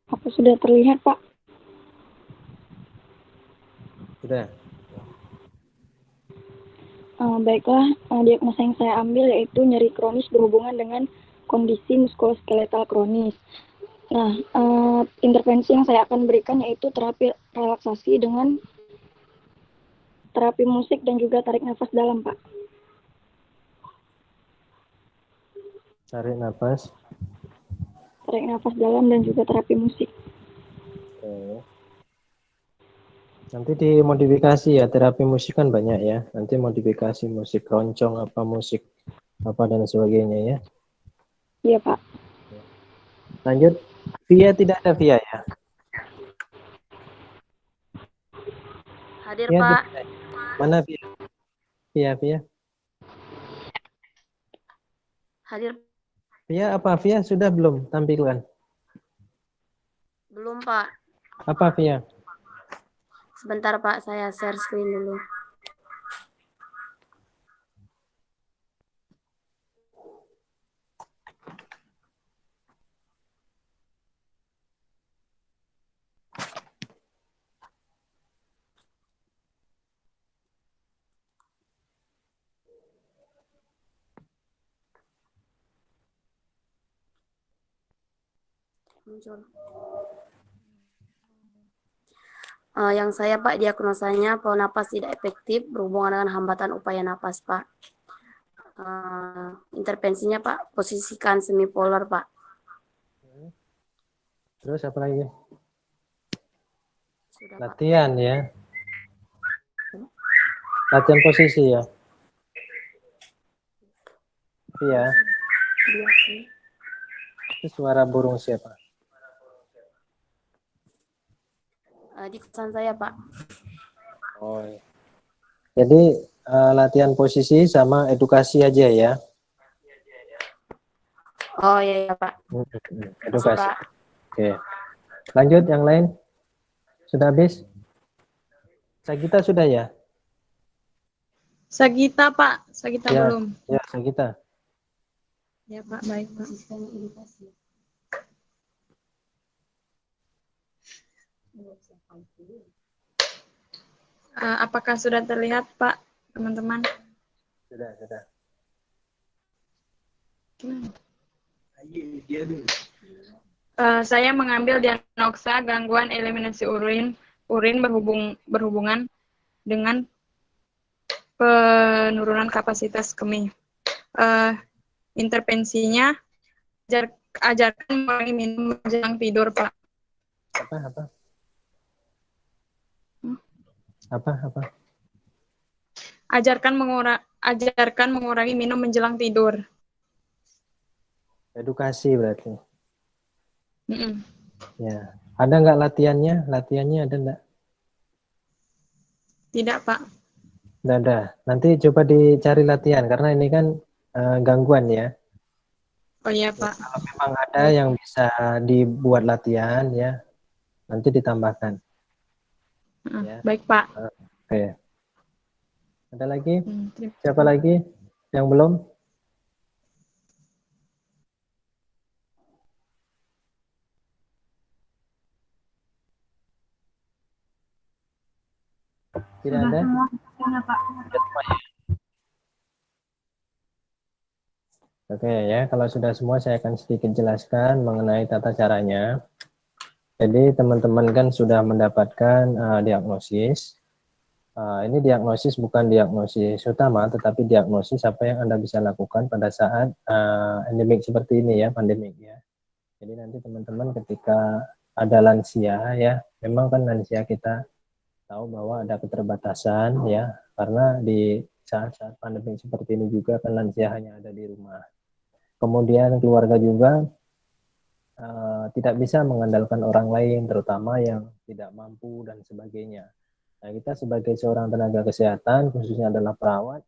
Apa sudah terlihat, Pak? Sudah. Baiklah, diagnosa yang saya ambil yaitu nyeri kronis berhubungan dengan kondisi muskuloskeletal kronis. Nah, intervensi yang saya akan berikan yaitu terapi relaksasi dengan terapi musik dan juga tarik nafas dalam, Pak. Tarik nafas. Tarik nafas dalam dan juga terapi musik. Oke. Nanti dimodifikasi ya, terapi musik kan banyak ya. Nanti modifikasi musik keroncong, apa musik apa dan sebagainya ya. Iya, Pak. Lanjut. Via tidak ada Via ya? Hadir, Via Pak. tidak ada. Mana Via? Via? Hadir. Via apa? Via sudah belum tampilkan? Belum, Pak. Apa Via? Sebentar, Pak. Saya share screen dulu. Muncul. Yang saya, Pak, diagnosanya pola napas tidak efektif berhubungan dengan hambatan upaya napas, Pak. Intervensinya, Pak, posisikan semipolar, Pak. Terus apa lagi? Sudah, Latihan Pak. ya. Latihan posisi ya. Via. Itu suara burung siapa? Di kosan saya, Pak. Oh, iya. Jadi latihan posisi sama edukasi aja ya. Oh iya, Pak. Edukasi. Pak. Oke. Lanjut yang lain. Sudah habis? Sagita sudah ya? Sagita, Pak. Sagita Ya, belum. ya Sagita. Ya Pak, baik Pak. Apakah sudah terlihat Pak, teman-teman? Sudah. Saya mengambil diagnosa gangguan eliminasi urin berhubungan dengan penurunan kapasitas kemih. Intervensinya ajarkan mengurangi minum menjelang tidur, Pak. Apa? Ajarkan mengurangi minum menjelang tidur. Edukasi berarti. Mm-mm. Ya. Ada nggak latihannya? Latihannya ada nggak? Tidak, Pak. Nggak ada. Nanti coba dicari latihan karena ini kan gangguan ya. Oh iya, Pak. Kalau memang ada yang bisa dibuat latihan ya, nanti ditambahkan. Ya. Baik, Pak. Oke. Ada lagi? Terima Siapa kasih. lagi yang belum? Tidak Sudah ada? semua ya, Pak. Oke ya, kalau sudah semua saya akan sedikit jelaskan mengenai tata caranya. Jadi teman-teman kan sudah mendapatkan diagnosis. Ini diagnosis bukan diagnosis utama, tetapi diagnosis apa yang Anda bisa lakukan pada saat endemik seperti ini ya, pandemik ya. Jadi nanti teman-teman ketika ada lansia ya, memang kan lansia kita tahu bahwa ada keterbatasan ya, karena di saat-saat pandemi seperti ini juga kan lansia hanya ada di rumah. Kemudian keluarga juga tidak bisa mengandalkan orang lain, terutama yang tidak mampu dan sebagainya. Nah, kita sebagai seorang tenaga kesehatan, khususnya adalah perawat,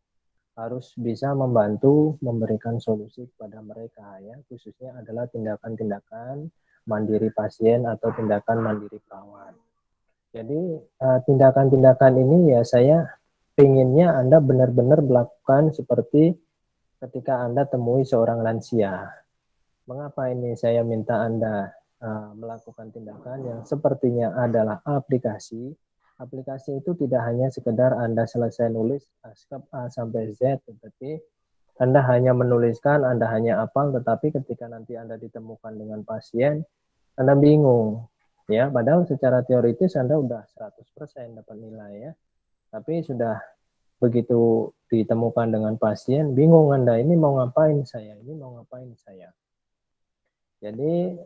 harus bisa membantu memberikan solusi kepada mereka ya, khususnya adalah tindakan-tindakan mandiri pasien atau tindakan mandiri perawat. Jadi tindakan-tindakan ini ya saya pinginnya Anda benar-benar melakukan seperti ketika Anda temui seorang lansia. Mengapa ini saya minta Anda melakukan tindakan yang sepertinya adalah aplikasi. Aplikasi itu tidak hanya sekedar Anda selesai nulis step A sampai Z, tetapi Anda hanya menuliskan, Anda hanya hafal, tetapi ketika nanti Anda ditemukan dengan pasien, Anda bingung. Ya, padahal secara teoritis Anda udah 100% dapat nilai ya. Tapi sudah begitu ditemukan dengan pasien, bingung Anda, ini mau ngapain saya, ini mau ngapain saya. Jadi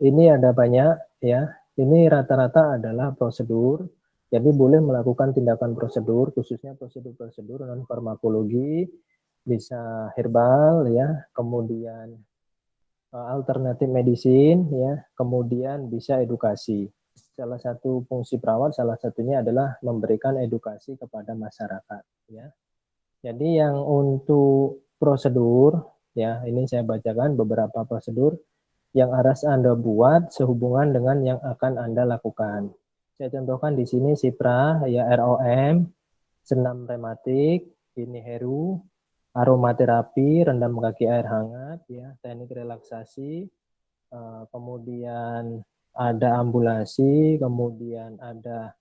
ini ada banyak ya, ini rata-rata adalah prosedur, jadi boleh melakukan tindakan prosedur, khususnya prosedur-prosedur non farmakologi, bisa herbal ya, kemudian alternatif medicine ya, kemudian bisa edukasi. Salah satu fungsi perawat salah satunya adalah memberikan edukasi kepada masyarakat ya. Jadi yang untuk prosedur ya, ini saya bacakan beberapa prosedur yang harus Anda buat sehubungan dengan yang akan Anda lakukan. Saya contohkan di sini SIPRA ya, ROM, senam rematik, ini heru, aromaterapi, rendam kaki air hangat ya, teknik relaksasi, kemudian ada ambulasi, kemudian ada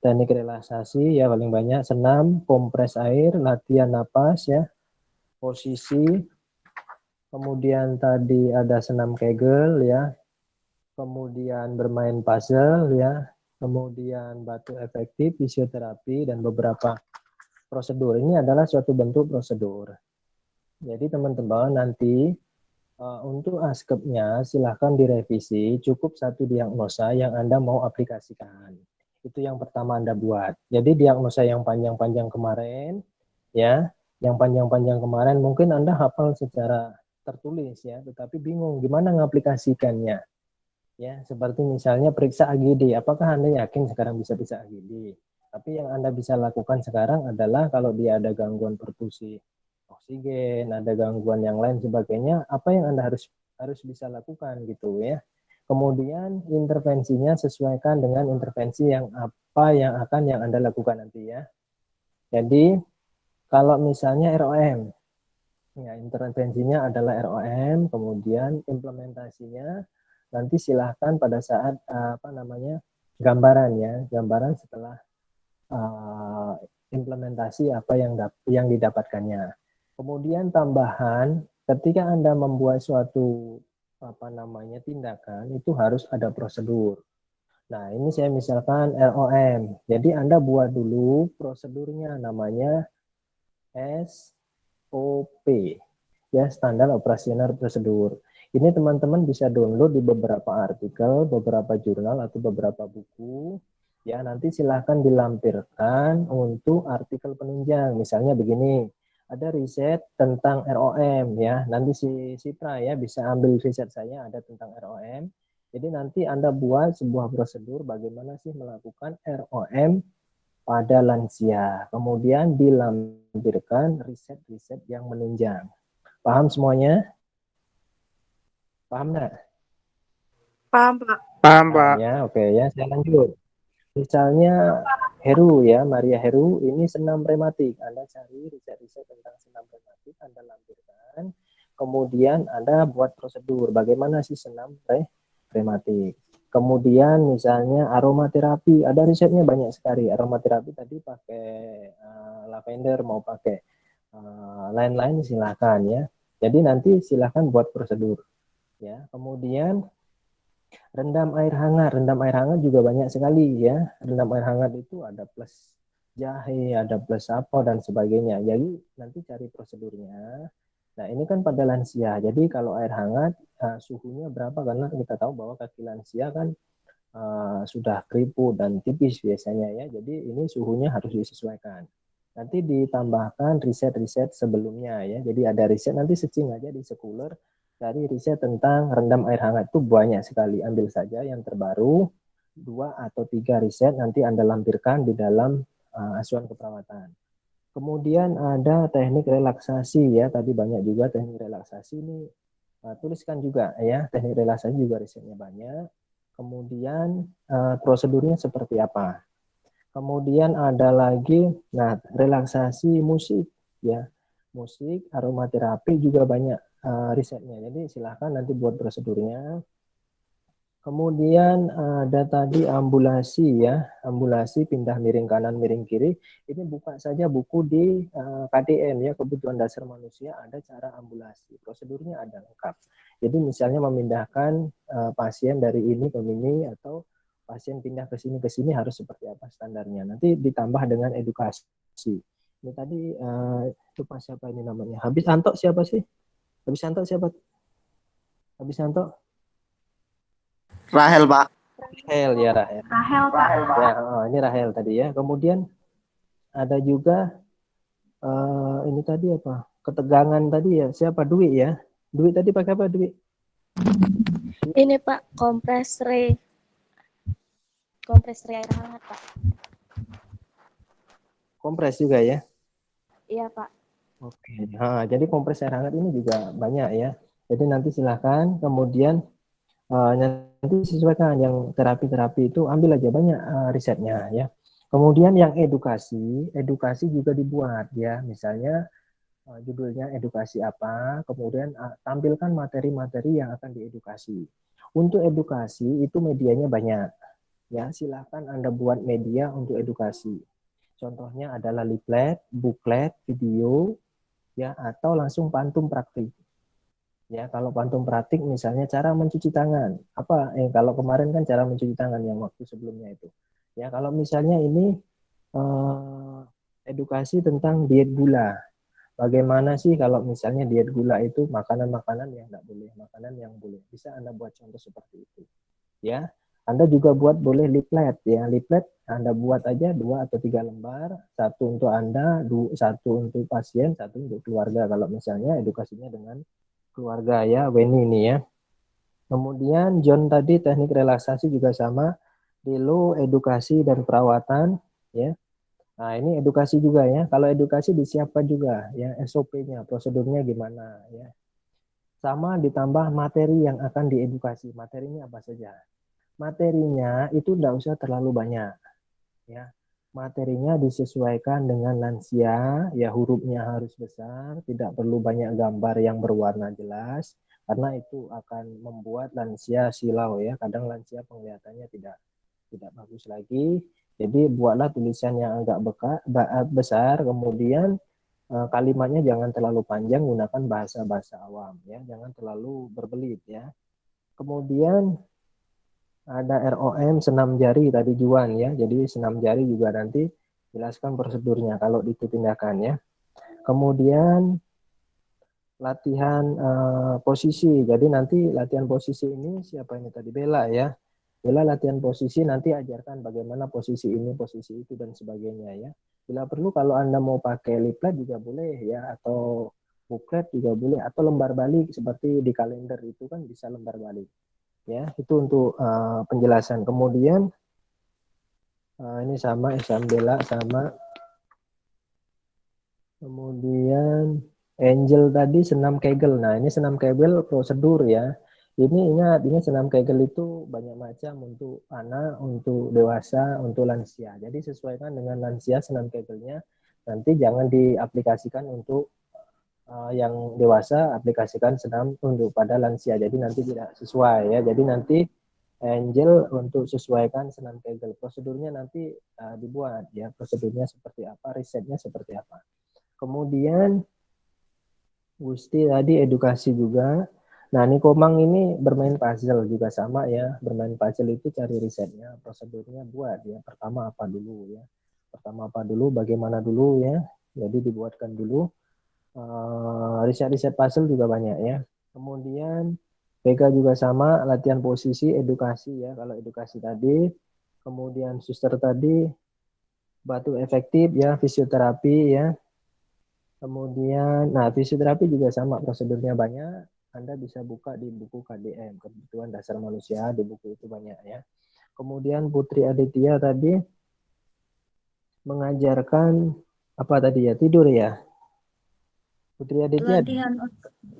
teknik relaksasi ya paling banyak, senam, kompres air, latihan napas ya, posisi, kemudian tadi ada senam Kegel ya, kemudian bermain puzzle ya, kemudian batu efektif, fisioterapi, dan beberapa prosedur. Ini adalah suatu bentuk prosedur. Jadi teman-teman nanti untuk askepnya silahkan direvisi, cukup satu diagnosa yang Anda mau aplikasikan. Itu yang pertama Anda buat. Jadi diagnosa yang panjang-panjang kemarin, ya, yang panjang-panjang kemarin mungkin Anda hafal secara tertulis ya, tetapi bingung gimana ngaplikasikannya. Ya, seperti misalnya periksa AGD, apakah Anda yakin sekarang bisa periksa AGD? Tapi yang Anda bisa lakukan sekarang adalah kalau dia ada gangguan perfusi oksigen, ada gangguan yang lain sebagainya, apa yang Anda harus bisa lakukan gitu ya. Kemudian intervensinya sesuaikan dengan intervensi yang apa yang Anda lakukan nanti ya. Jadi kalau misalnya ROM, Ya, intervensinya adalah ROM, kemudian implementasinya nanti silahkan pada saat gambaran ya, gambaran setelah implementasi apa yang didapatkannya. Kemudian tambahan, ketika Anda membuat suatu tindakan itu harus ada prosedur. Nah, ini saya misalkan ROM. Jadi Anda buat dulu prosedurnya, namanya SOP, ya, standar operasional prosedur. Ini teman-teman bisa download di beberapa artikel, beberapa jurnal atau beberapa buku. Ya, nanti silahkan dilampirkan untuk artikel penunjang. Misalnya begini, ada riset tentang ROM ya. Nanti si Citra ya bisa ambil riset saya ada tentang ROM. Jadi nanti Anda buat sebuah prosedur bagaimana sih melakukan ROM pada lansia. Kemudian dilampirkan riset-riset yang menunjang. Paham semuanya? Paham nggak? Paham, Pak. Paham, Pak. Ya, oke ya, saya lanjut. Misalnya Heru ya, Maria Heru, ini senam rematik. Anda cari riset-riset tentang senam rematik, Anda lampirkan. Kemudian Anda buat prosedur bagaimana sih senam rematik. Kemudian misalnya aromaterapi, ada risetnya banyak sekali. Aromaterapi tadi pakai lavender, mau pakai lain-lain silahkan ya. Jadi nanti silahkan buat prosedur. Ya, kemudian rendam air hangat juga banyak sekali ya. Rendam air hangat itu ada plus jahe, ada plus apa dan sebagainya. Jadi nanti cari prosedurnya. Nah, ini kan pada lansia. Jadi kalau air hangat suhunya berapa, karena kita tahu bahwa kaki lansia kan sudah keriput dan tipis biasanya ya. Jadi ini suhunya harus disesuaikan. Nanti ditambahkan riset-riset sebelumnya ya. Jadi ada riset, nanti searching aja di Scholar, cari riset tentang rendam air hangat itu banyak sekali. Ambil saja yang terbaru 2 atau 3 riset, nanti Anda lampirkan di dalam acuan keperawatan. Kemudian ada teknik relaksasi ya, tadi banyak juga teknik relaksasi ini, tuliskan juga ya, teknik relaksasi juga risetnya banyak. Kemudian prosedurnya seperti apa. Kemudian ada lagi, nah, relaksasi musik ya, musik, aromaterapi juga banyak risetnya. Jadi silahkan nanti buat prosedurnya. Kemudian ada tadi ambulasi ya, ambulasi pindah miring kanan miring kiri. Ini buka saja buku di KDM ya, kebutuhan dasar manusia, ada cara ambulasi. Prosedurnya ada lengkap. Jadi misalnya memindahkan pasien dari ini ke ini, atau pasien pindah ke sini harus seperti apa standarnya. Nanti ditambah dengan edukasi. Ini tadi lupa siapa ini namanya. Habis Anto siapa sih? Habis Anto siapa? Habis Anto? Rahel, Pak. Rahel ya, Rahel. Rahel, Pak. Ya, ini Rahel tadi ya. Kemudian ada juga ini tadi apa? Ketegangan tadi ya. Siapa? Dwi ya. Dwi tadi pakai apa, Dwi? Ini Pak, kompres air hangat Pak. Kompres juga ya. Iya Pak. Oke. Jadi kompres air hangat ini juga banyak ya. Jadi nanti silakan. Kemudian nanti sesuaikan yang terapi-terapi itu, ambil aja banyak risetnya ya. Kemudian yang edukasi juga dibuat ya. Misalnya judulnya edukasi apa, kemudian tampilkan materi-materi yang akan diedukasi. Untuk edukasi itu medianya banyak ya. Silahkan Anda buat media untuk edukasi. Contohnya adalah leaflet, booklet, video ya, atau langsung pantun praktik. Ya, kalau pantun praktik misalnya cara mencuci tangan. Kalau kemarin kan cara mencuci tangan yang waktu sebelumnya itu. Ya, kalau misalnya ini edukasi tentang diet gula. Bagaimana sih kalau misalnya diet gula itu makanan-makanan yang enggak boleh, makanan yang boleh. Bisa Anda buat contoh seperti itu. Ya. Anda juga buat boleh leaflet ya. Leaflet Anda buat aja 2 atau 3 lembar, satu untuk Anda, satu untuk pasien, satu untuk keluarga. Kalau misalnya edukasinya dengan keluarga ya, Weni ini ya. Kemudian John tadi teknik relaksasi juga sama. Dilo edukasi dan perawatan ya. Nah, ini edukasi juga ya. Kalau edukasi disiapkan juga ya, SOP-nya, prosedurnya gimana ya. Sama ditambah materi yang akan diedukasi. Materinya apa saja? Materinya itu enggak usah terlalu banyak ya. materinya disesuaikan dengan lansia, ya hurufnya harus besar, tidak perlu banyak gambar yang berwarna jelas, karena itu akan membuat lansia silau ya. Kadang lansia penglihatannya tidak bagus lagi. Jadi buatlah tulisan yang agak besar, kemudian kalimatnya jangan terlalu panjang, gunakan bahasa-bahasa awam ya, jangan terlalu berbelit ya. Kemudian ada ROM senam jari tadi Juan ya. Jadi senam jari juga nanti jelaskan prosedurnya kalau itu tindakan ya. Kemudian latihan posisi. Jadi nanti latihan posisi ini siapa ini tadi Bella ya. Bella latihan posisi nanti ajarkan bagaimana posisi ini, posisi itu dan sebagainya ya. Bila perlu kalau Anda mau pakai leaflet juga boleh ya, atau booklet juga boleh, atau lembar balik seperti di kalender itu kan bisa lembar balik. Ya, itu untuk penjelasan. Kemudian ini sama Ihsan Bella sama. Kemudian Angel tadi senam Kegel. Nah, ini senam Kegel prosedur ya. Ini ingat, ini senam Kegel itu banyak macam, untuk anak, untuk dewasa, untuk lansia. Jadi sesuaikan dengan lansia senam Kegelnya. Nanti jangan diaplikasikan untuk yang dewasa, aplikasikan senam untuk pada lansia. Jadi nanti tidak sesuai ya. Jadi nanti Angel untuk sesuaikan senam Kegel. Prosedurnya nanti dibuat ya. Prosedurnya seperti apa, risetnya seperti apa. Kemudian Gusti tadi edukasi juga. Nah, ini Komang ini bermain puzzle juga sama ya. Bermain puzzle itu cari risetnya, prosedurnya buat ya. Pertama apa dulu ya. Pertama apa dulu, bagaimana dulu ya. Jadi dibuatkan dulu. Riset-riset puzzle juga banyak ya. Kemudian Vega juga sama, latihan posisi, edukasi ya. Kalau edukasi tadi. Kemudian suster tadi, batu efektif ya, fisioterapi ya. Kemudian, nah fisioterapi juga sama, prosedurnya banyak. Anda bisa buka di buku KDM, Kebutuhan Dasar Manusia, di buku itu banyak ya. Kemudian Putri Aditya tadi mengajarkan apa tadi ya, tidur ya. Putri Aditya. Latihan,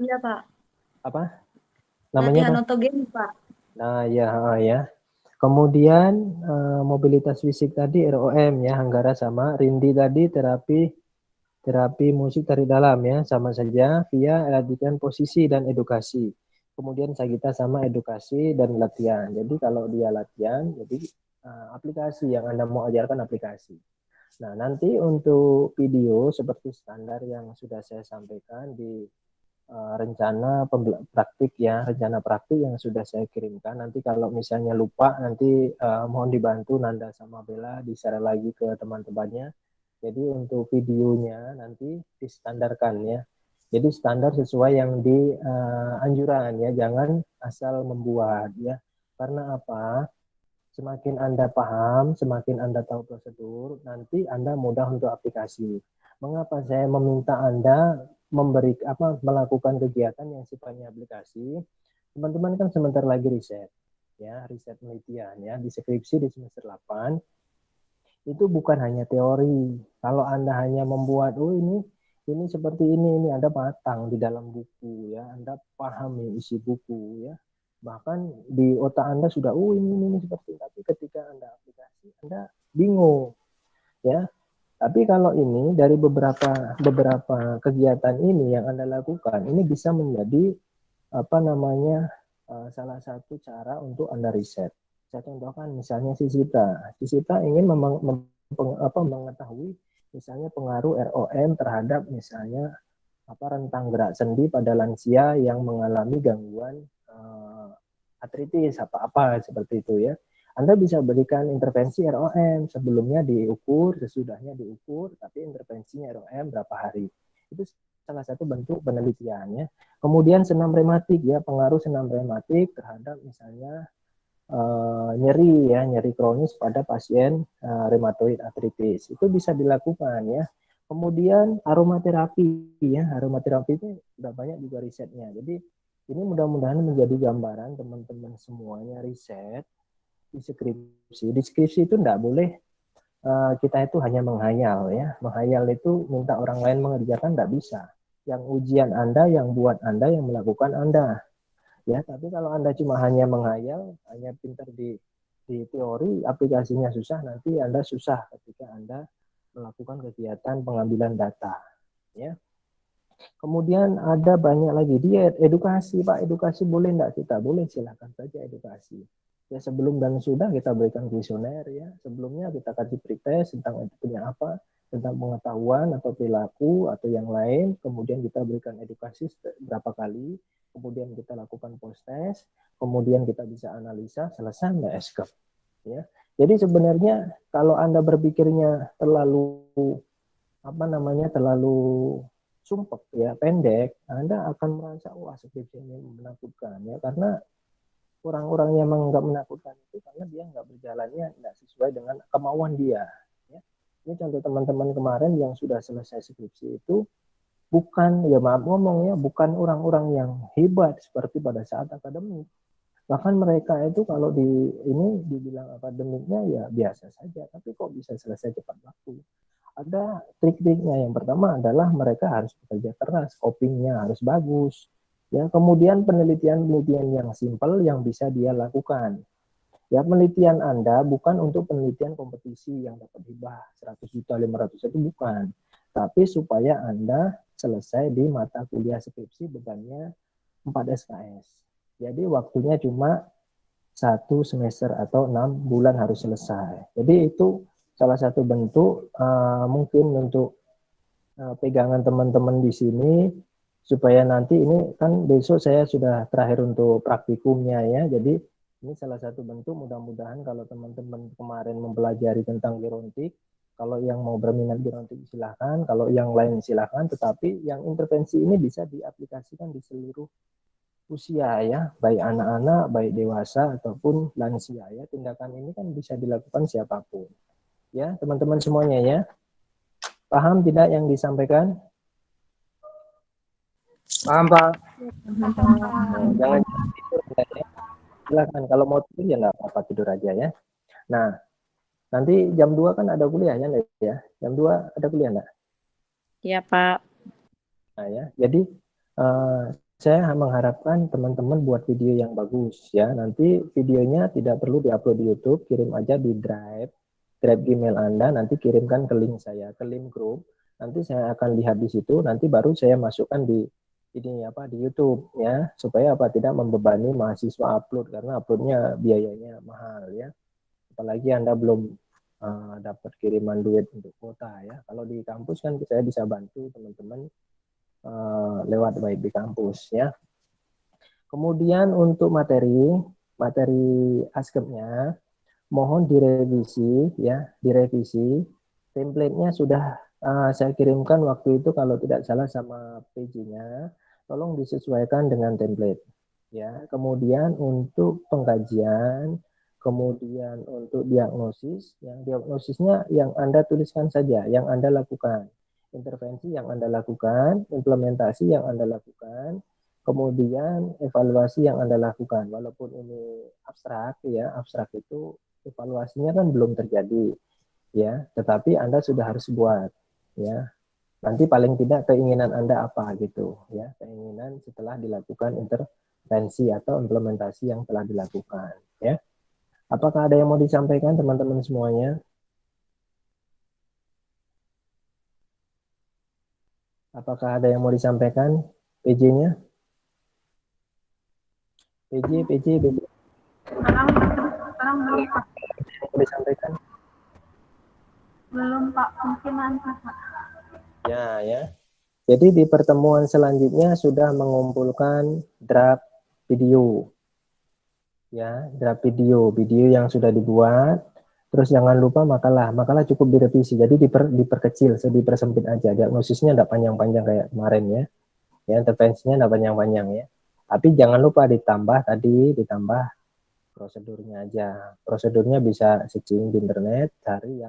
iya Pak. Apa? Namanya Latihan apa? otogenik Pak. Nah ya. Kemudian mobilitas fisik tadi ROM ya, Hanggara sama. Rindi tadi terapi musik tari dalam ya, sama saja via latihan posisi dan edukasi. Kemudian Sagita sama edukasi dan latihan. Jadi kalau dia latihan, jadi aplikasi yang Anda mau ajarkan aplikasi. Nah, nanti untuk video seperti standar yang sudah saya sampaikan di rencana praktik ya, rencana praktik yang sudah saya kirimkan. Nanti kalau misalnya lupa, nanti mohon dibantu Nanda sama Bella di-share lagi ke teman-temannya. Jadi untuk videonya nanti distandarkan ya. Jadi standar sesuai yang di anjuran ya, jangan asal membuat ya. Karena apa? Semakin Anda paham, semakin Anda tahu prosedur, nanti Anda mudah untuk aplikasi. Mengapa saya meminta Anda melakukan kegiatan yang sifatnya aplikasi? Teman-teman kan sebentar lagi riset ya, riset penelitian ya, di skripsi di semester 8. Itu bukan hanya teori. Kalau Anda hanya membuat, ini seperti ini Anda matang di dalam buku ya, Anda pahami isi buku ya. Bahkan di otak Anda sudah, ini seperti ini. Tapi ketika Anda aplikasi, Anda bingung ya. Tapi kalau ini dari beberapa kegiatan ini yang Anda lakukan, ini bisa menjadi salah satu cara untuk Anda riset. Saya contohkan misalnya Sisita ingin mengetahui misalnya pengaruh ROM terhadap misalnya rentang gerak sendi pada lansia yang mengalami gangguan artritis apa seperti itu ya. Anda bisa berikan intervensi ROM, sebelumnya diukur, sesudahnya diukur, tapi intervensinya ROM berapa hari. Itu salah satu bentuk penelitian ya. Kemudian senam rematik ya, pengaruh senam rematik terhadap misalnya nyeri kronis pada pasien rheumatoid arthritis. Itu bisa dilakukan ya. Kemudian aromaterapi ya, aromaterapi itu sudah banyak juga risetnya. Jadi ini mudah-mudahan menjadi gambaran teman-teman semuanya riset di skripsi. Di skripsi itu tidak boleh kita itu hanya menghayal ya. Menghayal itu minta orang lain mengerjakan tidak bisa. Yang ujian Anda, yang buat Anda, yang melakukan Anda. Ya, tapi kalau Anda cuma hanya menghayal, hanya pintar di Di teori aplikasinya susah, nanti Anda susah ketika Anda melakukan kegiatan pengambilan data. Ya. Kemudian ada banyak lagi diet, edukasi, Pak. Edukasi boleh enggak kita? Boleh, silakan saja edukasi. Ya, sebelum dan sudah kita berikan kuesioner ya. Sebelumnya kita kasih pretest tentang itu punya apa, tentang pengetahuan atau perilaku atau yang lain. Kemudian kita berikan edukasi berapa kali. Kemudian kita lakukan post test. Kemudian kita bisa analisa, selesai enggak escape. Ya. Jadi sebenarnya kalau Anda berpikirnya terlalu terlalu sumpek ya, pendek, Anda akan merasa wah skripsi ini menakutkan ya, karena orang-orang yang menganggap menakutkan itu karena dia nggak berjalannya nggak sesuai dengan kemauan dia. Ya. Ini contoh teman-teman kemarin yang sudah selesai skripsi itu bukan, ya maaf ngomong ya, bukan orang-orang yang hebat seperti pada saat akademik. Bahkan mereka itu kalau dibilang akademiknya ya biasa saja, tapi kok bisa selesai cepat waktu. Ada trik-triknya. Yang pertama adalah mereka harus bekerja keras, copingnya harus bagus. Ya, kemudian penelitian-penelitian yang simpel yang bisa dia lakukan. Ya, penelitian Anda bukan untuk penelitian kompetisi yang dapat hibah 100 juta, 500 itu bukan. Tapi supaya Anda selesai di mata kuliah skripsi bebannya 4 SKS. Jadi waktunya cuma 1 semester atau 6 bulan harus selesai. Jadi itu salah satu bentuk mungkin untuk pegangan teman-teman di sini supaya nanti ini kan besok saya sudah terakhir untuk praktikumnya ya. Jadi ini salah satu bentuk, mudah-mudahan kalau teman-teman kemarin mempelajari tentang gerontik, kalau yang mau berminat gerontik silahkan, kalau yang lain silahkan, tetapi yang intervensi ini bisa diaplikasikan di seluruh usia ya, baik anak-anak, baik dewasa ataupun lansia ya. Tindakan ini kan bisa dilakukan siapapun. Ya, teman-teman semuanya ya. Paham tidak yang disampaikan? Paham, Pak. Jangan tidur ya. Silakan, kalau mau tidur ya nggak apa-apa, tidur aja ya. Nah, nanti jam 2 kan ada kuliah ya. Jam 2 ada kuliah enggak? Iya, Pak. Nah ya, jadi saya mengharapkan teman-teman buat video yang bagus ya. Nanti videonya tidak perlu diupload di YouTube, kirim aja di Drive Gmail Anda, nanti kirimkan ke link saya, ke link grup. Nanti saya akan lihat di situ, nanti baru saya masukkan di YouTube ya, supaya tidak membebani mahasiswa upload, karena uploadnya biayanya mahal ya. Apalagi Anda belum dapat kiriman duit untuk kuota ya. Kalau di kampus kan saya bisa bantu teman-teman lewat Baik di Kampus ya. Kemudian untuk materi ASKEP-nya mohon direvisi ya, direvisi. Template-nya sudah saya kirimkan waktu itu kalau tidak salah sama PJ-nya, tolong disesuaikan dengan template ya. Kemudian untuk pengkajian, kemudian untuk diagnosis, yang diagnosisnya yang Anda tuliskan saja, yang Anda lakukan. Intervensi yang Anda lakukan, implementasi yang Anda lakukan, kemudian evaluasi yang Anda lakukan. Walaupun ini abstrak ya, abstrak itu evaluasinya kan belum terjadi ya, tetapi Anda sudah harus buat ya. Nanti paling tidak keinginan Anda apa gitu ya, keinginan setelah dilakukan intervensi atau implementasi yang telah dilakukan ya. Apakah ada yang mau disampaikan teman-teman semuanya? Apakah ada yang mau disampaikan PJ-nya? PJ. Sekarang belum, Pak. Mau disampaikan? Belum, Pak. Mungkin nanti, Pak. Ya. Jadi di pertemuan selanjutnya sudah mengumpulkan draft video. Ya, draft video yang sudah dibuat. Terus jangan lupa makalah cukup direvisi. Jadi diperkecil, dipersempit aja. Diagnosisnya tidak panjang-panjang kayak kemarin ya. Ya, intervensinya tidak panjang-panjang ya. Tapi jangan lupa ditambah prosedurnya aja. Prosedurnya bisa searching di internet, cari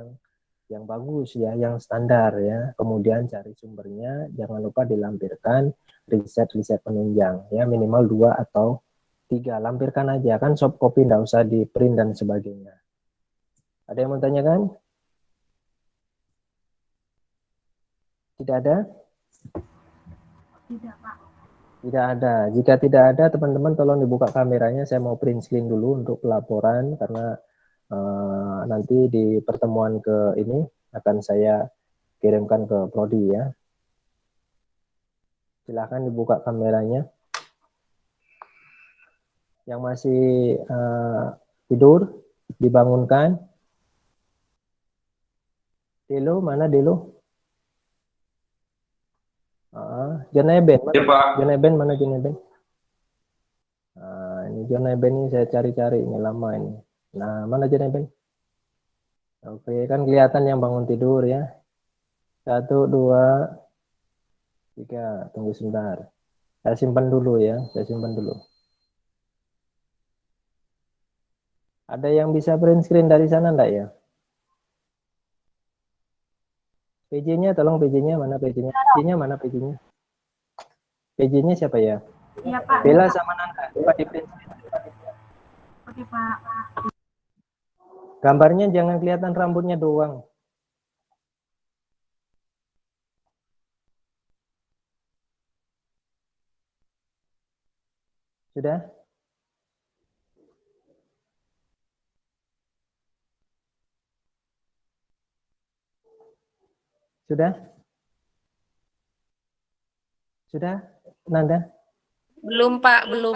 yang bagus ya, yang standar ya. Kemudian cari sumbernya, jangan lupa dilampirkan riset penunjang ya, minimal 2 atau 3. Lampirkan aja, kan soft copy enggak usah di print dan sebagainya. Ada yang mau tanyakan? Tidak ada? Tidak, Pak. Tidak ada. Jika tidak ada, teman-teman tolong dibuka kameranya. Saya mau print screen dulu untuk pelaporan karena Nanti di pertemuan ke ini akan saya kirimkan ke Prodi ya. Silahkan dibuka kameranya. Yang masih tidur, dibangunkan. Delo, mana Delo? John Eben, mana? John Eben, mana John Eben? Ini John Eben ini saya cari-cari, ini lama ini. Nah, mana John Eben? Oke, kan kelihatan yang bangun tidur ya. 1, 2, 3, tunggu sebentar. Saya simpan dulu ya, saya simpan dulu. Ada yang bisa print screen dari sana enggak ya? PJ-nya, tolong PJ-nya, mana PJ-nya? PJ-nya mana PJ-nya? PJ-nya siapa ya? Iya, Pak. Bella sama Nanda, coba di print screen. Oke, Pak. Gambarnya jangan kelihatan rambutnya doang. Sudah? Sudah? Sudah, Nanda? Belum, Pak, belum.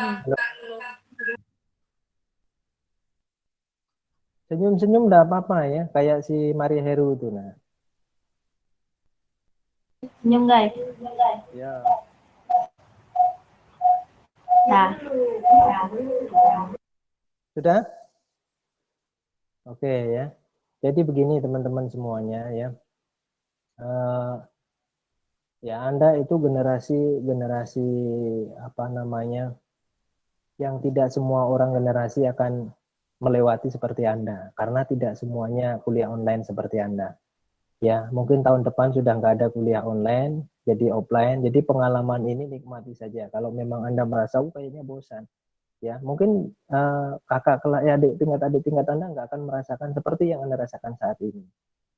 Senyum-senyum enggak apa-apa ya, kayak si Maria Heru itu. Nah. Senyum, guys. Ya. Nah. Sudah? Oke ya. Jadi begini teman-teman semuanya ya. Ya Anda itu generasi apa namanya, yang tidak semua orang generasi akan melewati seperti Anda, karena tidak semuanya kuliah online seperti Anda. Ya, mungkin tahun depan sudah nggak ada kuliah online, jadi offline. Jadi pengalaman ini nikmati saja. Kalau memang Anda merasa kayaknya bosan, ya mungkin kakak kelas ya adik tingkat Anda nggak akan merasakan seperti yang Anda rasakan saat ini.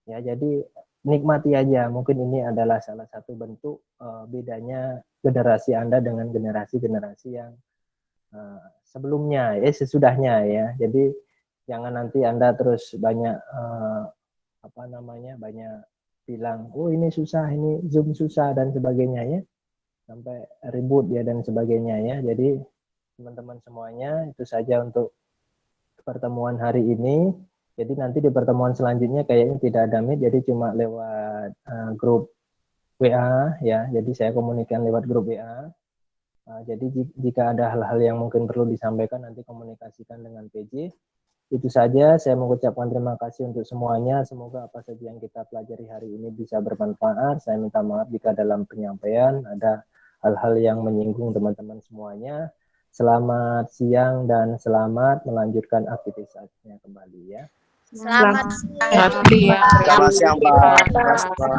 Ya, jadi nikmati aja. Mungkin ini adalah salah satu bentuk bedanya generasi Anda dengan generasi-generasi yang sebelumnya, sesudahnya ya. Jadi jangan nanti Anda terus banyak apa namanya, banyak bilang, oh ini susah, ini Zoom susah dan sebagainya ya, sampai ribut ya dan sebagainya ya. Jadi teman-teman semuanya itu saja untuk pertemuan hari ini. Jadi nanti di pertemuan selanjutnya kayaknya tidak ada meet, jadi cuma lewat grup WA ya. Jadi saya komunikasikan lewat grup WA. Jadi jika ada hal-hal yang mungkin perlu disampaikan nanti komunikasikan dengan PJ. Itu saja, saya mengucapkan terima kasih untuk semuanya. Semoga apa saja yang kita pelajari hari ini bisa bermanfaat. Saya minta maaf jika dalam penyampaian ada hal-hal yang menyinggung teman-teman semuanya. Selamat siang dan selamat melanjutkan aktivitasnya kembali ya. Selamat siang. Selamat siang, Pak. Terima kasih, Pak.